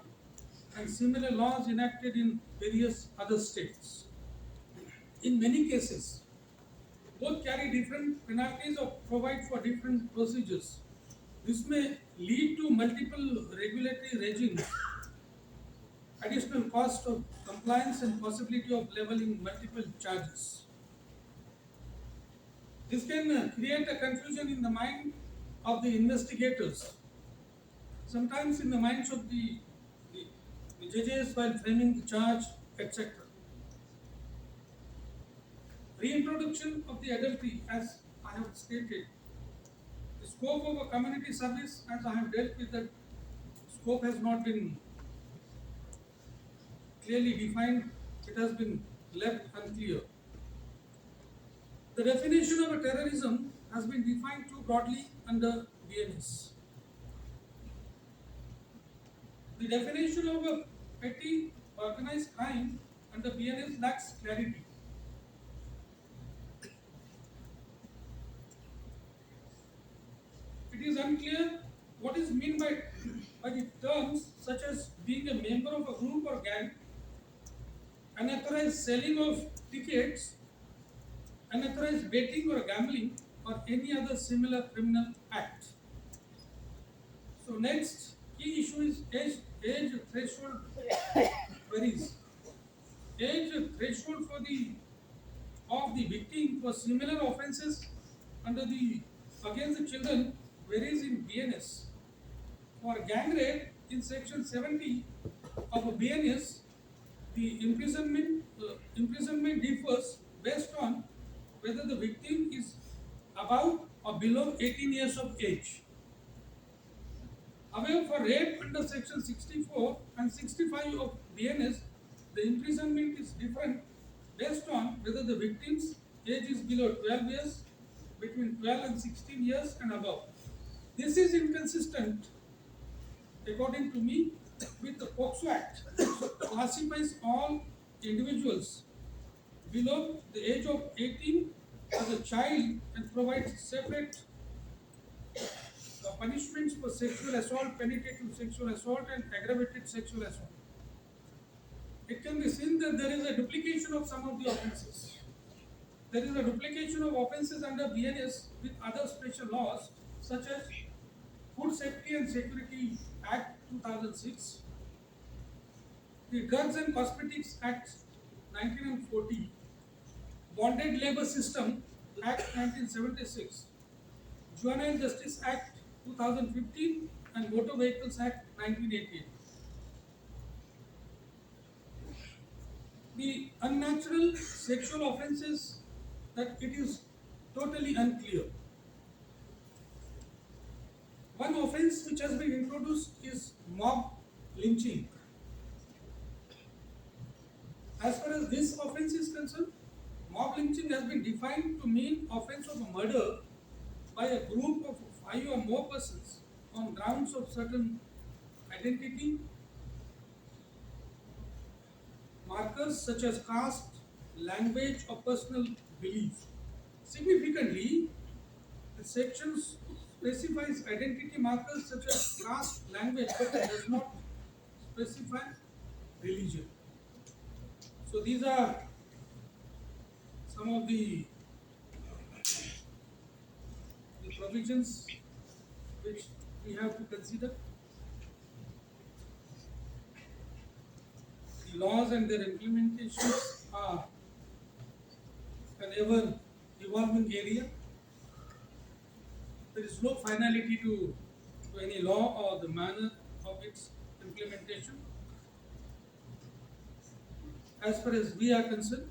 and similar laws enacted in various other states. In many cases, both carry different penalties or provide for different procedures. This may lead to multiple regulatory regimes, additional cost of compliance, and possibility of leveling multiple charges. This can create a confusion in the mind of the investigators, sometimes in the minds of the, the judges while framing the charge, etc. Reintroduction of the adultery, as I have stated, the scope of a community service, as I have dealt with, that scope has not been clearly defined, it has been left unclear. The definition of a terrorism has been defined too broadly under BNS. The definition of a petty organized crime under BNS lacks clarity. It is unclear what is meant by the terms such as being a member of a group or gang, unauthorized selling of tickets, unauthorized betting or gambling, or any other similar criminal act. So next key issue is age threshold varies. Age threshold for the of the victim for similar offences under the against the children varies in BNS. For gang rape in section 70 of a BNS, the imprisonment differs based on whether the victim is above or below 18 years of age. However, for rape under section 64 and 65 of BNS, the imprisonment is different based on whether the victim's age is below 12 years, between 12 and 16 years and above. This is inconsistent, according to me, with the POCSO Act, which classifies all individuals below the age of 18 as a child and provides separate The punishments for sexual assault, penetrative sexual assault, and aggravated sexual assault. It can be seen that there is a duplication of some of the offences. There is a duplication of offences under BNS with other special laws such as Food Safety and Security Act 2006, the Drugs and Cosmetics Act 1940, Bonded Labour System Act 1976, Juvenile Justice Act 2015, and Motor Vehicles Act 1988. The unnatural sexual offences, that it is totally unclear. One offence which has been introduced is mob lynching. As far as this offence is concerned, mob lynching has been defined to mean offence of a murder by a group of 5 or more persons on grounds of certain identity markers such as caste, language, or personal belief. Significantly, the section specifies identity markers such as caste, language, but it does not specify religion. So these are some of the provisions which we have to consider. The laws and their implementations are an ever evolving area. There is no finality to any law or the manner of its implementation. As far as we are concerned,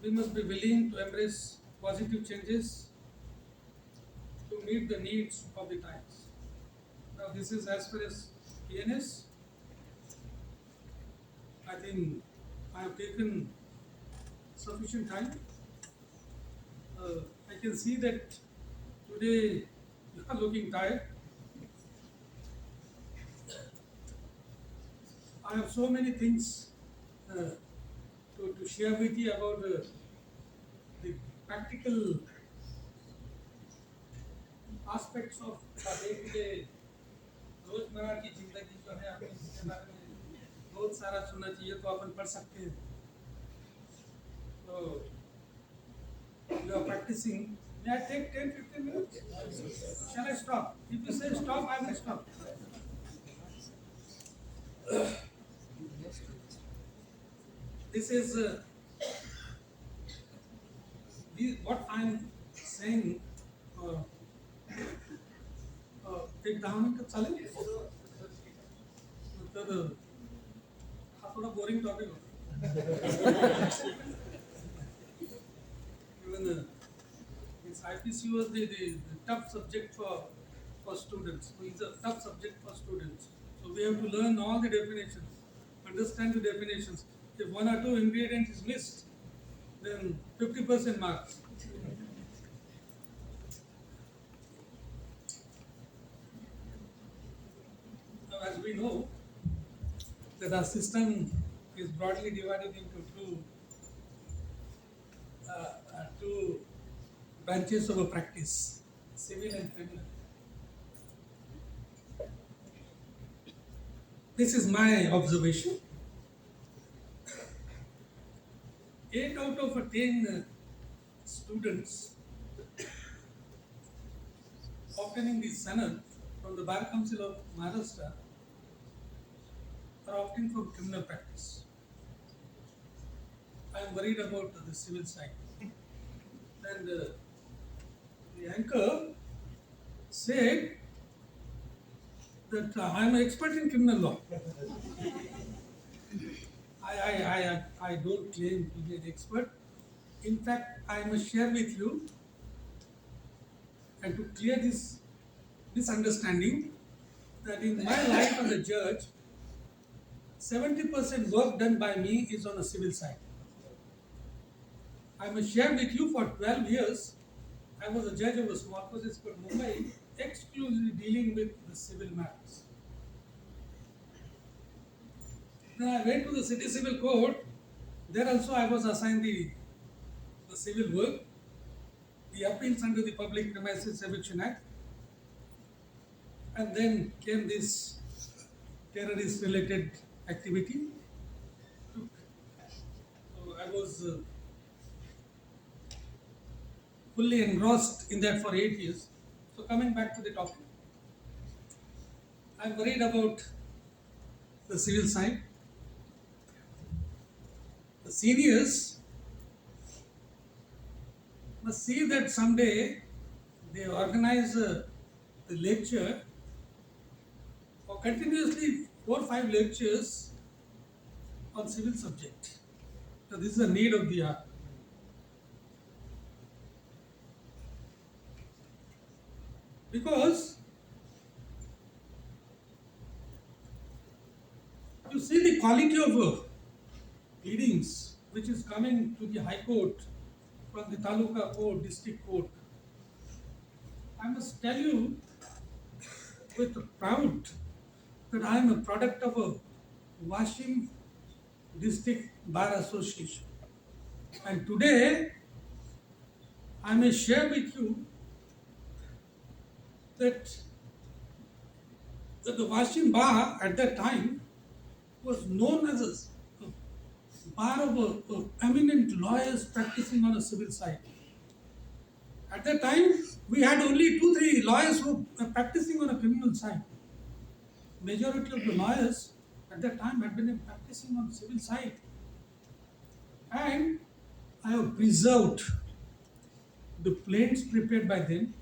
we must be willing to embrace positive changes to meet the needs of the times. Now, this is as far as PNS. I think I have taken sufficient time. I can see that today you are looking tired. I have so many things to share with you about the practical aspects of day-to-day रोजमर्रा की जिंदगी जो है हमें इसके बारे में बहुत सारा सुनना चाहिए तो अपन पढ़ सकते हैं तो you are practicing. May I take 10-15 minutes? Shall I stop? If you say stop, I will stop. This is what I am saying. एक 10 मिनट चालेल तर हा थोडा बोरिंग टॉपिक होता even this IPC was the tough subject for students. So it's a tough subject for students. So we have to learn all the definitions, understand the definitions. If 1 or 2 ingredients is missed, then 50% marks. Now, as we know, that our system is broadly divided into two branches of a practice, civil and criminal. This is my observation. 8 out of 10 students obtaining the Sanat from the Bar Council of Maharashtra are opting for criminal practice. I am worried about the civil side. And the anchor said that I am an expert in criminal law. I don't claim to be an expert. In fact, I must share with you and to clear this misunderstanding that in my life as a judge, 70% work done by me is on the civil side. I must share with you for 12 years, I was a judge of a small process court Mumbai, exclusively dealing with the civil matters. Then I went to the city civil court. There also I was assigned the civil work, the appeals under the Public Premises Eviction Act, And then came this terrorist related activity. So I was fully engrossed in that for 8 years. So coming back to the topic, I'm worried about the civil side. The seniors must see that someday they organize the lecture or continuously 4 or 5 lectures on civil subject. So this is a need of the hour. Because you see the quality of pleadings which is coming to the High Court from the Taluka Court, District Court. I must tell you with proud that I am a product of a Washim District Bar Association. And today I may share with you that, the Washim Bar at that time was known as a bar of eminent lawyers practicing on a civil side. At that time, we had only 2, 3 lawyers who were practicing on a criminal side. Majority of the lawyers at that time had been practicing on civil side. And I have preserved the plaints prepared by them,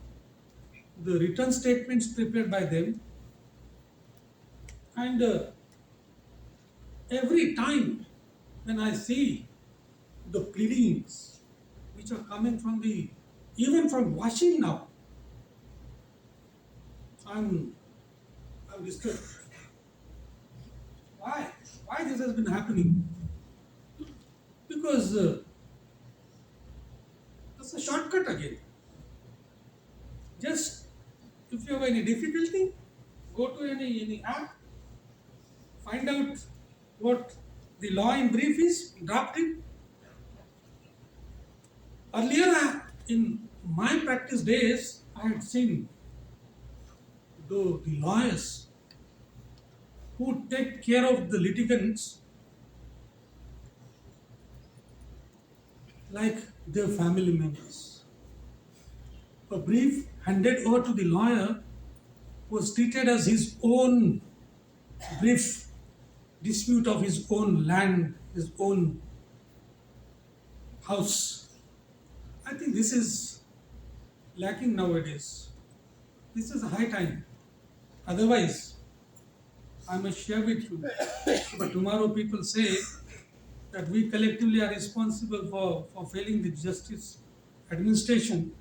the written statements prepared by them, and every time when I see the pleadings which are coming from even from Washington now, I'm disturbed. Why? Why this has been happening? Because it's a shortcut again. Just if you have any difficulty, go to any app, find out what the law in brief is, draft it. Earlier, in my practice days, I had seen the lawyers who take care of the litigants like their family members. A brief handed over to the lawyer was treated as his own brief dispute of his own land, his own house. I think this is lacking nowadays. This is a high time. Otherwise, I must share with you. But tomorrow people say that we collectively are responsible for failing the justice administration.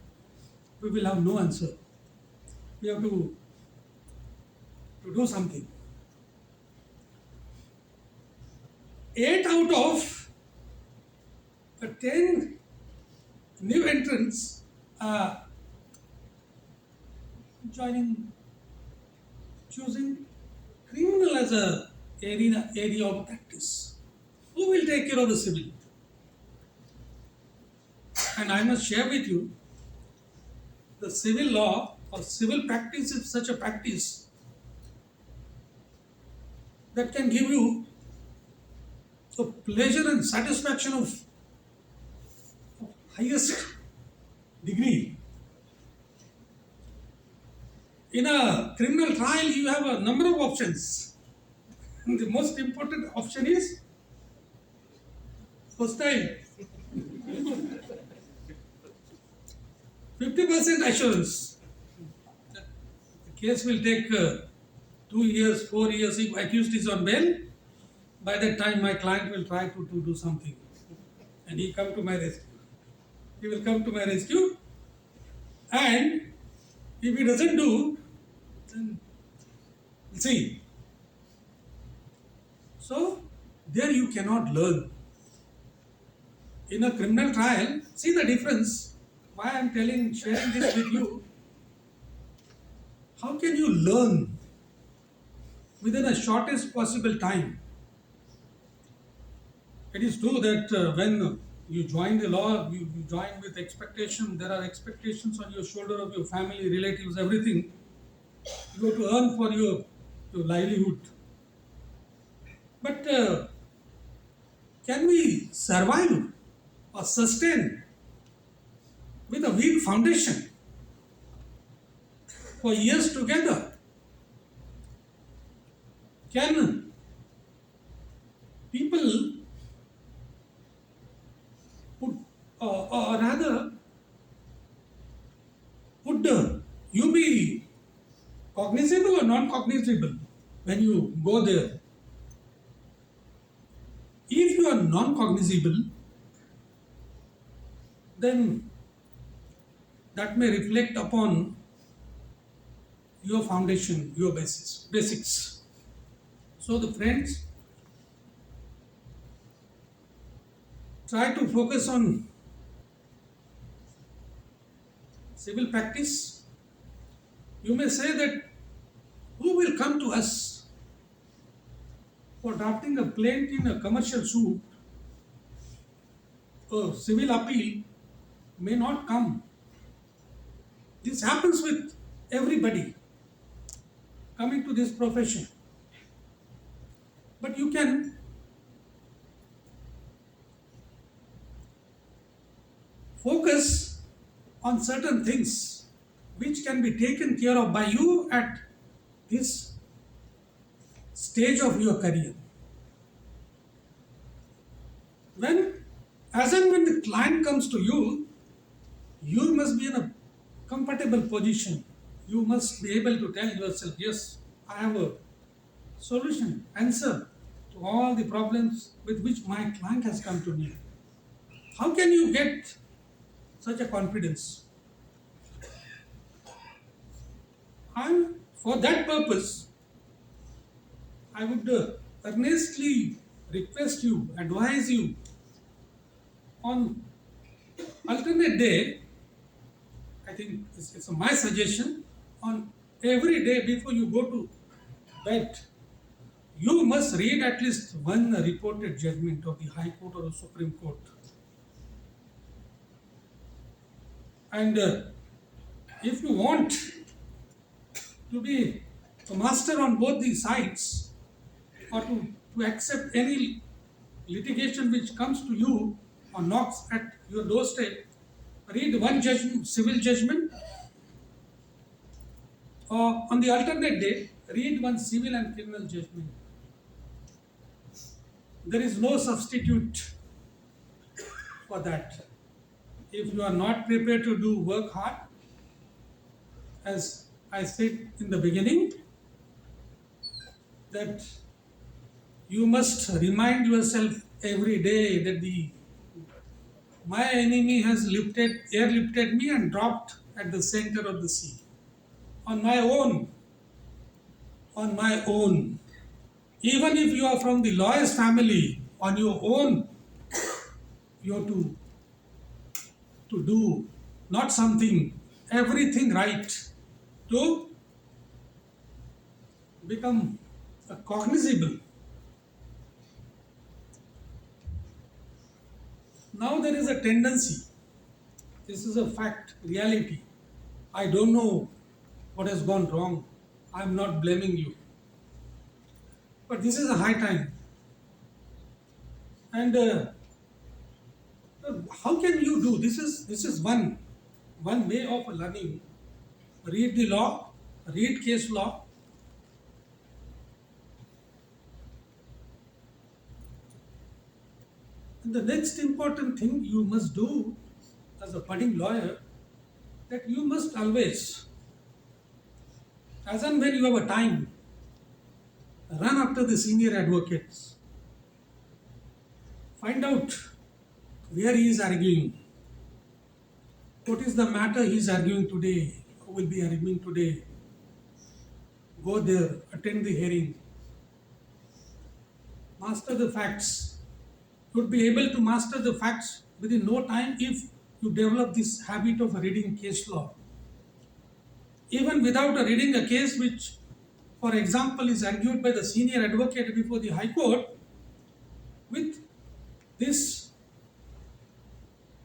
We will have no answer. We have to do something. 8 out of 10 new entrants are choosing criminal as a area of practice. Who will take care of the civil? And I must share with you, the civil law or civil practice is such a practice that can give you the pleasure and satisfaction of highest degree. In a criminal trial, you have a number of options. And the most important option is hostile. 50% assurance. The case will take 2 years, 4 years. If accused is on bail, by that time my client will try to do something. And he come to my rescue. He will come to my rescue. And if he doesn't do, then we'll see. So there you cannot learn. In a criminal trial, see the difference. Why I am sharing this with you. How can you learn within a shortest possible time? It is true that when you join the law, you join with expectation. There are expectations on your shoulder of your family, relatives, everything. You have to earn for your livelihood. But can we survive or sustain with a weak foundation for years together? Can people put, or rather, would you be cognizable or non-cognizable when you go there? If you are non-cognizable, then that may reflect upon your foundation, your basics. So the friends, try to focus on civil practice. You may say that who will come to us for drafting a plaint in a commercial suit? A civil appeal may not come. This happens with everybody coming to this profession. But you can focus on certain things which can be taken care of by you at this stage of your career. When, as and when the client comes to you, you must be in a comfortable position. You must be able to tell yourself, yes, I have a solution, answer to all the problems with which my client has come to me. How can you get such a confidence? And for that purpose, I would earnestly request you, advise you on alternate day. I think it's my suggestion, on every day before you go to bed, you must read at least one reported judgment of the High Court or the Supreme Court. And if you want to be a master on both the sides, or to accept any litigation which comes to you or knocks at your doorstep, read one judgment, civil judgment, or on the alternate day, read one civil and criminal judgment. There is no substitute for that. If you are not prepared to do work hard, as I said in the beginning, that you must remind yourself every day that the my enemy has airlifted me and dropped at the center of the sea. On my own, on my own. Even if you are from the lawyer's family, on your own, you have to do not something, everything right to become cognizable. Now there is a tendency, this is a fact, reality. I don't know what has gone wrong. I'm not blaming you. But this is a high time. And how can you do? This is one way of learning. Read the law, read case law. And the next important thing you must do as a budding lawyer, that you must always, as and when you have a time, run after the senior advocates. Find out where he is arguing. What is the matter he is arguing today? Who will be arguing today? Go there, attend the hearing, master the facts. You would be able to master the facts within no time if you develop this habit of reading case law. Even without reading a case which, for example, is argued by the senior advocate before the High Court, with this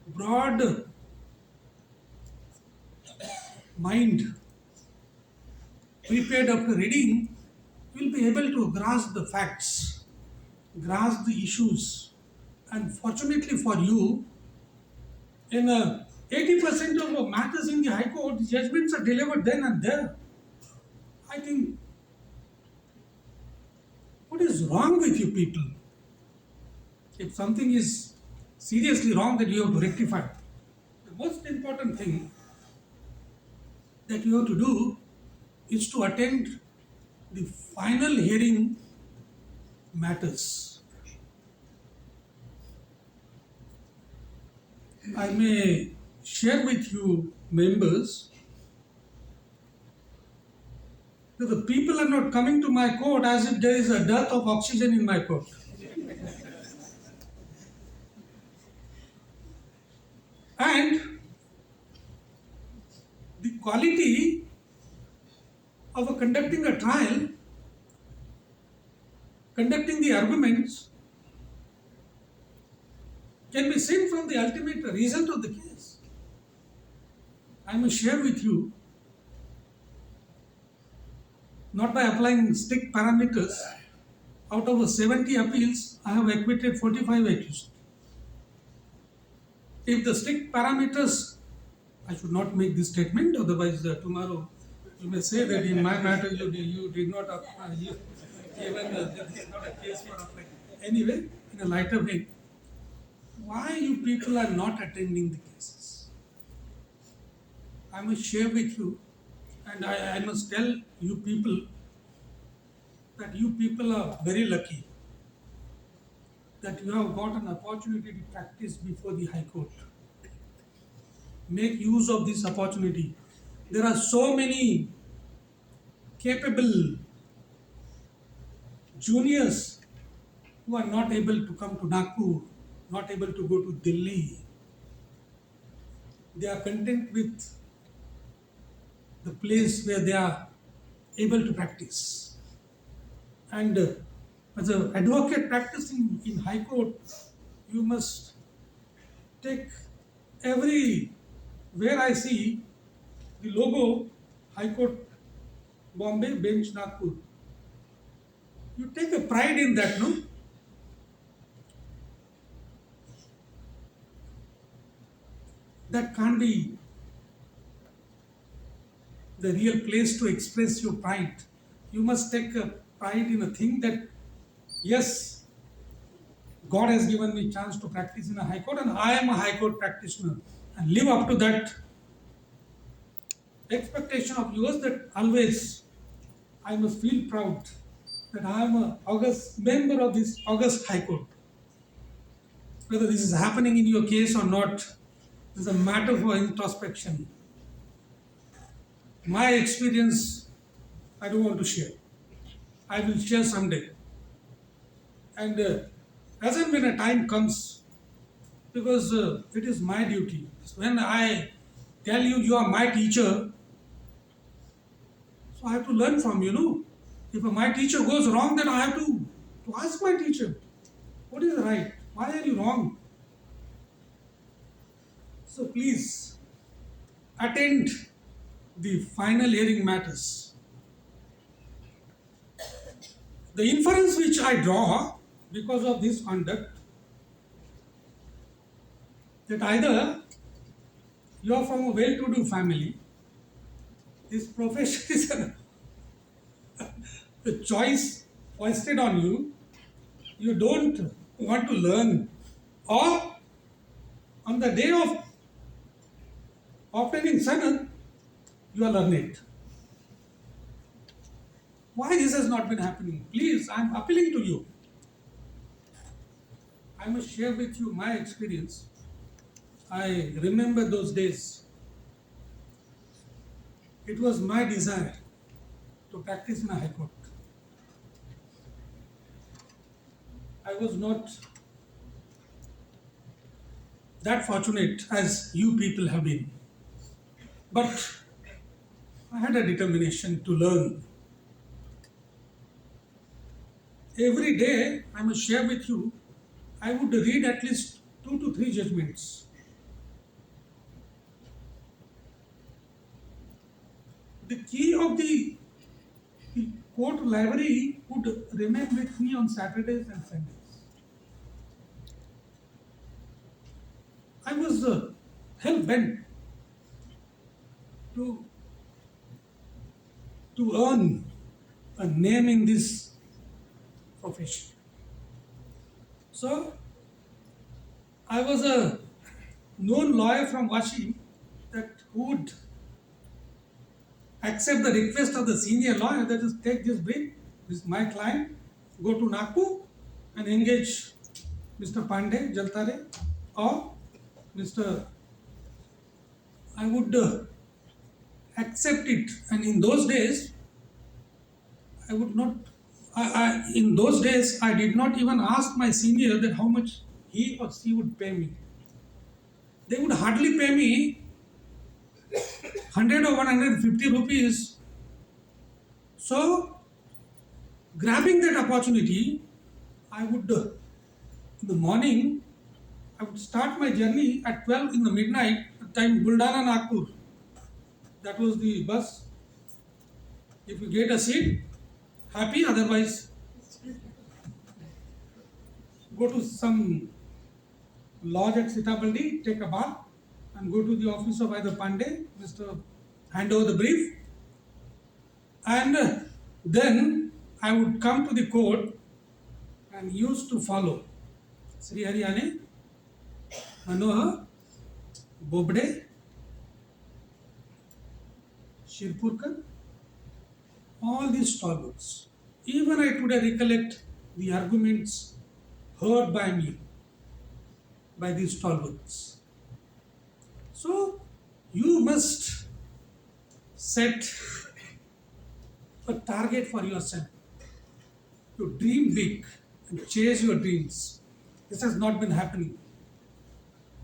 broad mind, prepared after reading, you will be able to grasp the facts, grasp the issues. And fortunately for you, in 80% of the matters in the High Court, the judgments are delivered then and there. I think, what is wrong with you people? If something is seriously wrong, that you have to rectify. The most important thing that you have to do is to attend the final hearing matters. I may share with you, members, that the people are not coming to my court as if there is a dearth of oxygen in my court. And the quality of conducting a trial, conducting the arguments, can be seen from the ultimate result of the case. I must share with you, not by applying strict parameters, out of 70 appeals, I have acquitted 45 accused. If the strict parameters, I should not make this statement, otherwise tomorrow you may say that in my matter you did not apply, even this is not a case for applying. Anyway, in a lighter vein, why you people are not attending the cases? I must share with you, and I must tell you people that you people are very lucky that you have got an opportunity to practice before the High Court. Make use of this opportunity. There are so many capable juniors who are not able to come to Nagpur, not able to go to Delhi. They are content with the place where they are able to practice. And as an advocate practicing in High Court, you must take every, where I see the logo High Court Bombay Bench Nagpur, you take a pride in that, no? That can't be the real place to express your pride. You must take a pride in a thing that, yes, God has given me chance to practice in a High Court, and I am a High Court practitioner, and live up to that expectation of yours, that always I must feel proud that I am a august member of this august High Court. Whether this is happening in your case or not is a matter for introspection. My experience, I don't want to share. I will share someday. And as and when a time comes, because it is my duty. When I tell you you are my teacher, so I have to learn from you, no? If my teacher goes wrong, then I have to ask my teacher, what is right? Why are you wrong? So please attend the final hearing matters. The inference which I draw because of this conduct, that either you are from a well-to-do family, this profession is a choice foisted on you, you don't want to learn, or on the day of obtaining sanat, you are learned. Why this has not been happening? Please, I am appealing to you. I must share with you my experience. I remember those days. It was my desire to practice in a High Court. I was not that fortunate as you people have been. But I had a determination to learn. Every day, I must share with you, I would read at least 2 to 3 judgments. The key of the the court library would remain with me on Saturdays and Sundays. I was hell bent to earn a name in this profession. So I was a known lawyer from Washi that would accept the request of the senior lawyer, that is, take this brief, this is my client, go to Nagpur and engage Mr. Pandey, Jaltare, or Mr. I would accept it. And in those days, I would not, in those days, I did not even ask my senior that how much he or she would pay me. They would hardly pay me 100 or 150 rupees. So, grabbing that opportunity, I would, in the morning, I would start my journey at 12 in the midnight, time Buldana Nagpur. That was the bus. If you get a seat, happy, otherwise, go to some lodge at Sitabaldi, take a bath, and go to the office of either Pandey, Mr. Hand over the brief, and then I would come to the court and used to follow Sri Haryane, Manohar, Bobde, Shirpurkar, all these stalwarts. Even I today recollect the arguments heard by me by these stalwarts. So you must set a target for yourself. You dream big and chase your dreams. This has not been happening.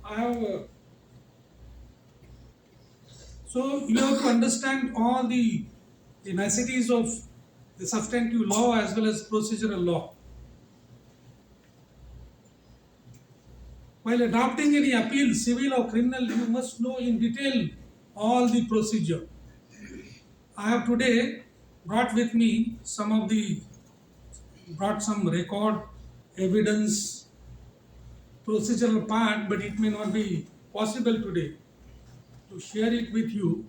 I have so you have to understand all the niceties of the substantive law as well as procedural law. While adopting any appeal, civil or criminal, you must know in detail all the procedure. I have today brought with me brought some record, evidence, procedural part, but it may not be possible today to share it with you.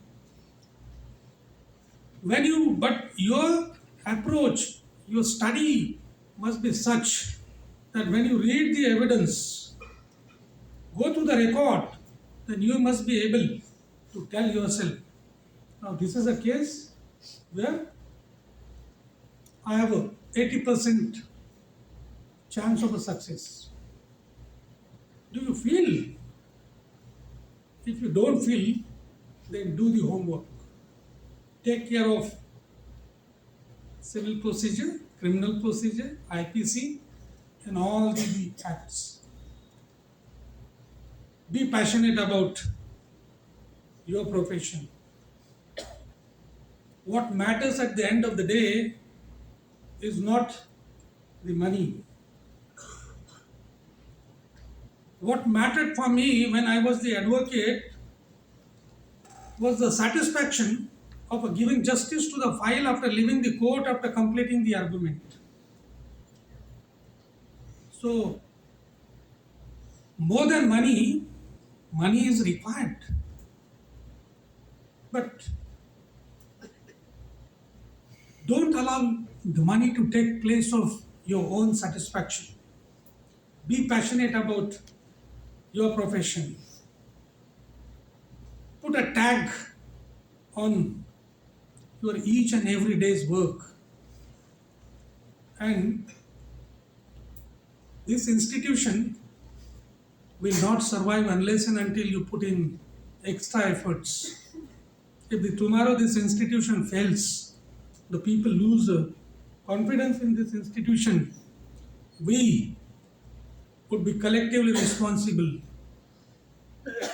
But your approach, your study must be such that when you read the evidence, go to the record, then you must be able to tell yourself. Now, this is a case where I have a 80% chance of a success. Do you feel? If you don't feel, then do the homework. Take care of civil procedure, criminal procedure, IPC, and all the acts. Be passionate about your profession. What matters at the end of the day is not the money. What mattered for me when I was the advocate was the satisfaction of giving justice to the file after leaving the court after completing the argument. So, more than money, money is required. But don't allow the money to take place of your own satisfaction. Be passionate about your profession. Put a tag on your each and every day's work. And this institution will not survive unless and until you put in extra efforts. If tomorrow this institution fails, the people lose confidence in this institution, we would be collectively responsible.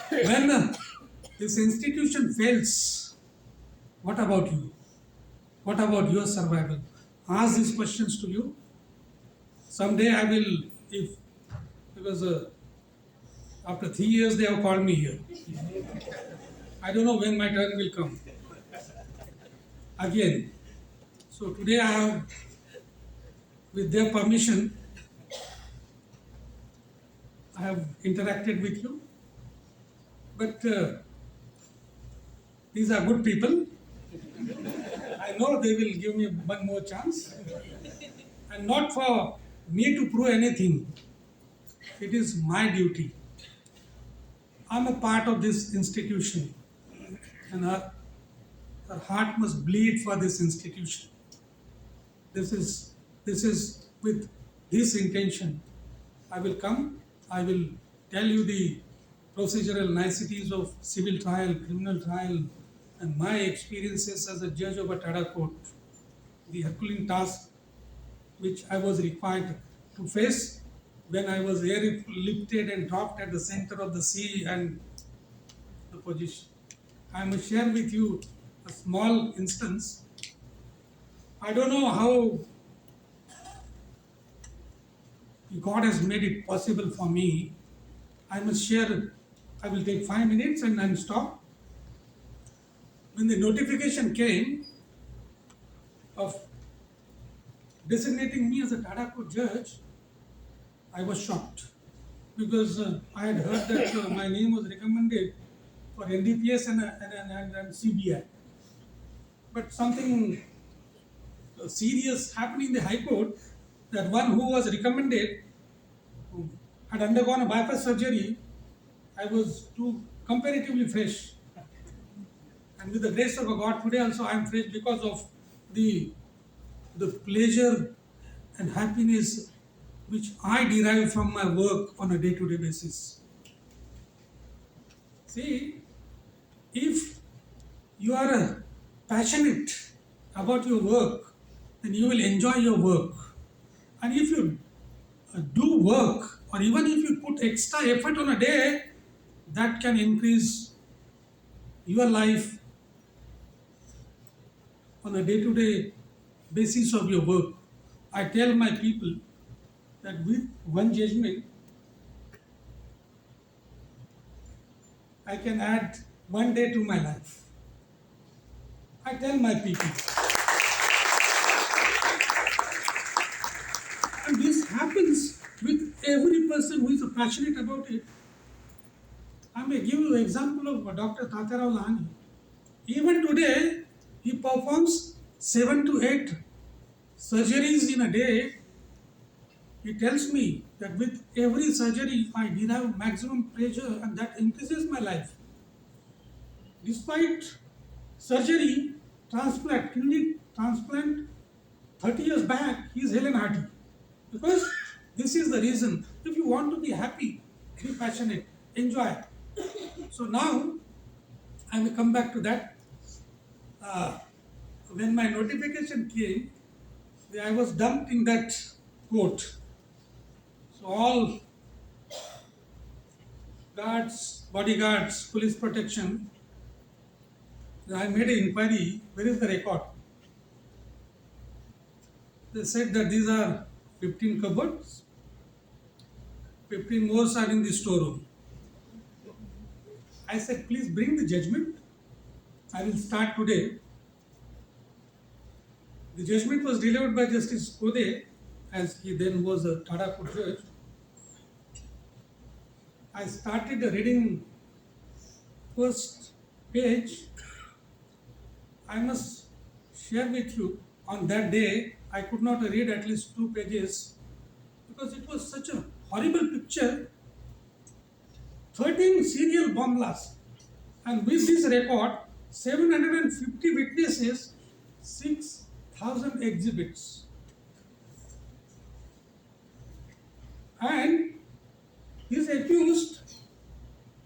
When this institution fails, what about you? What about your survival? Ask these questions to you. Someday I will, because after 3 years they have called me here. I don't know when my turn will come. Again. So today I have, with their permission, I have interacted with you. But these are good people. I know they will give me one more chance. And not for me to prove anything. It is my duty. I'm a part of this institution. And her heart must bleed for this institution. This is this is with this intention. I will come, I will tell you the procedural niceties of civil trial, criminal trial, and my experiences as a judge of a Tada court, the Herculean task which I was required to face when I was airlifted and dropped at the center of the sea and the position. I must share with you a small instance. I don't know how God has made it possible for me. I must share, I will take 5 minutes and then stop. When the notification came of designating me as a Tata Court judge, I was shocked because I had heard that my name was recommended for NDPS and CBI. But something serious happened in the High Court that one who was recommended had undergone a bypass surgery. I was too comparatively fresh. And with the grace of God, today also I am fresh because of the, the pleasure and happiness which I derive from my work on a day-to-day basis. See, if you are passionate about your work, then you will enjoy your work. And if you do work, or even if you put extra effort on a day, that can increase your life on a day-to-day basis of your work. I tell my people that with one judgment, I can add one day to my life. I tell my people. And this happens with every person who is passionate about it. I may give you an example of Dr. Tatarao Lahani. Even today, he performs 7 to 8 surgeries in a day. He tells me that with every surgery, I derive maximum pleasure and that increases my life. Despite surgery, transplant, kidney transplant, 30 years back, he is Helen Hardy. Because this is the reason. If you want to be happy, be passionate, enjoy. So now, I will come back to that. Uh, when my notification came, I was dumped in that court. So all guards, bodyguards, police protection, I made an inquiry, where is the record? They said that these are 15 cupboards, 15 more are in the storeroom. I said, please bring the judgment. I will start today. The judgment was delivered by Justice Kode, as he then was a Tata Court judge. I started reading first page. I must share with you, on that day, I could not read at least 2 pages because it was such a horrible picture. 13 serial bomb blasts. And with this record, 750 witnesses, 6,000 exhibits. And these accused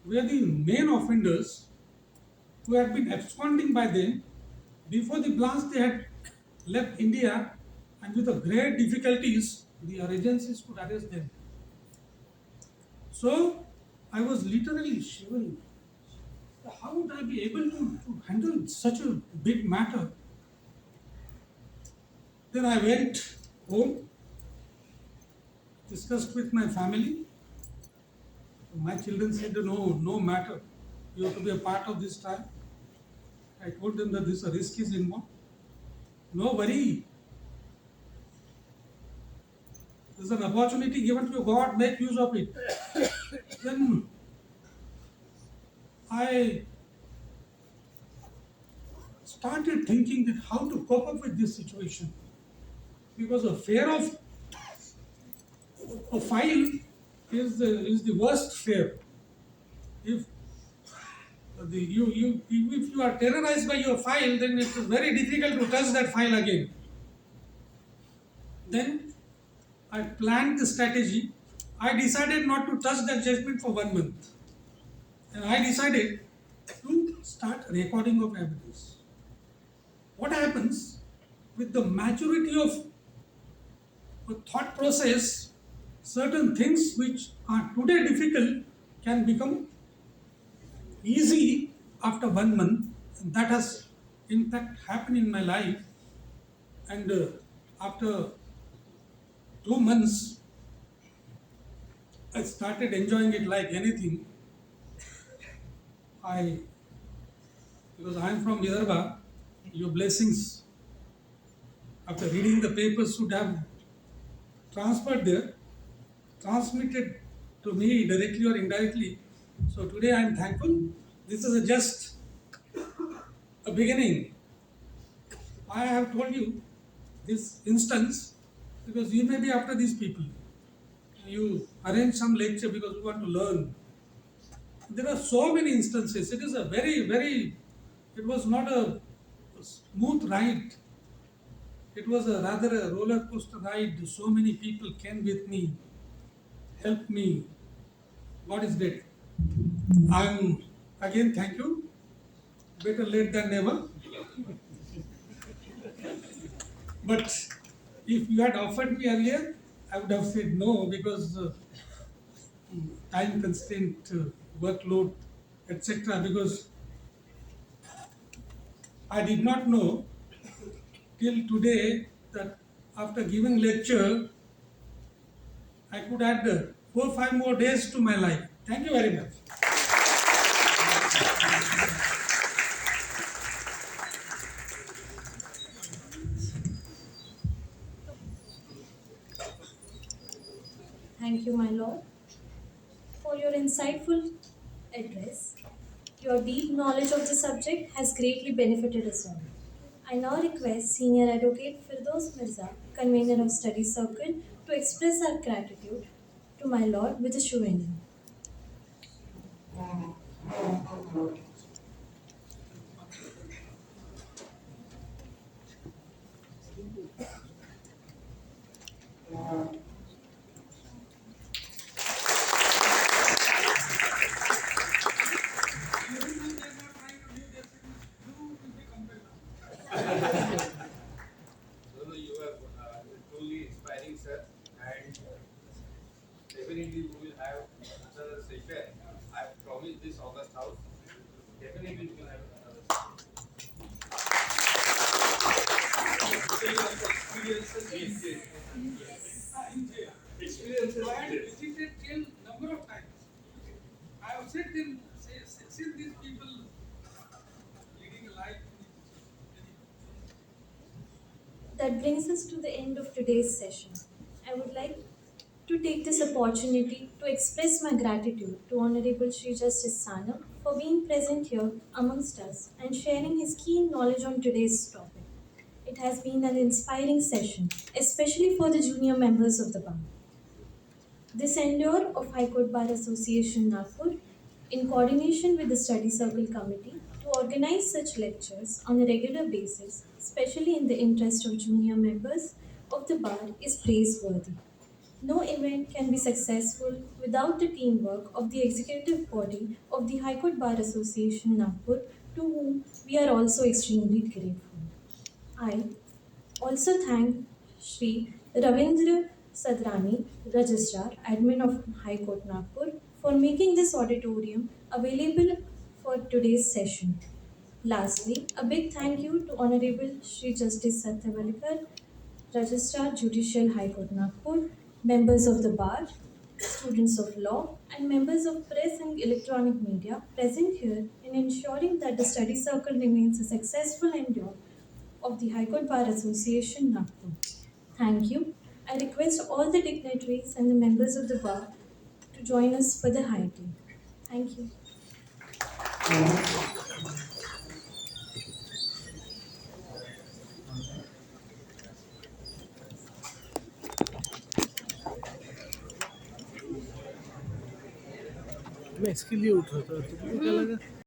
were the main offenders who had been absconding by them. Before the blast, they had left India, and with the great difficulties, the agencies could arrest them. So I was literally shivering. How would I be able to handle such a big matter? Then I went home, discussed with my family. My children said, no, no matter. You have to be a part of this trial. I told them that this risk is involved. No worry. There's an opportunity given to you. God, make use of it. Then I started thinking that how to cope up with this situation, because the fear of a file is the worst fear. If if you are terrorized by your file, then it is very difficult to touch that file again. Then I planned the strategy. I decided not to touch that judgment for 1 month, and I decided to start recording of evidence. What happens with the maturity of a thought process? Certain things which are today difficult can become easy after 1 month. And that has in fact happened in my life. And after 2 months, I started enjoying it like anything. I Because I am from Vidarbha, your blessings after reading the papers should have transferred there, transmitted to me directly or indirectly. So today I am thankful. This is just a beginning. I have told you this instance because you may be after these people. You arrange some lecture because you want to learn. There are so many instances. It is a it was not a smooth ride. It was a rather a roller coaster ride. So many people came with me, helped me. God is great. I'm again thank you. Better late than never. But if you had offered me earlier, I would have said no because time constraint, workload, etc. Because I did not know till today that after giving lecture, I could add 4 5 more days to my life. Thank you very much. Thank you, my lord, for your insightful address. Your deep knowledge of the subject has greatly benefited us all. I now request Senior Advocate Firdos Mirza, convener of Study Circle, to express our gratitude to my lord with a souvenir. No, no, you are truly inspiring, sir. And definitely we will have another session. I promise this August house. Definitely we will have another Experiences in jail. In jail. Experiences. I had visited jail number of times. I have seen these people leading a life. That brings us to the end of today's session. I would like to take this opportunity to express my gratitude to Honorable Shri Justice Sanap for being present here amongst us and sharing his keen knowledge on today's topic. It has been an inspiring session, especially for the junior members of the bar. This endeavor of High Court Bar Association Nagpur, in coordination with the Study Circle Committee, to organize such lectures on a regular basis, especially in the interest of junior members of the bar, is praiseworthy. No event can be successful without the teamwork of the executive body of the High Court Bar Association Nagpur, to whom we are also extremely grateful. I also thank Sri Ravindra Sadrani, Registrar, Admin of High Court Nagpur, for making this auditorium available for today's session. Lastly, a big thank you to Honorable Sri Justice Satyavalekar, Registrar Judicial High Court Nagpur, members of the bar, students of law, and members of press and electronic media present here in ensuring that the study circle remains a successful endeavor of the High Court Bar Association, Nagpur. Thank you. I request all the dignitaries and the members of the bar to join us for the high tea. Thank you. मैं इसके लिए उठ रहा था, तुमको क्या लगा?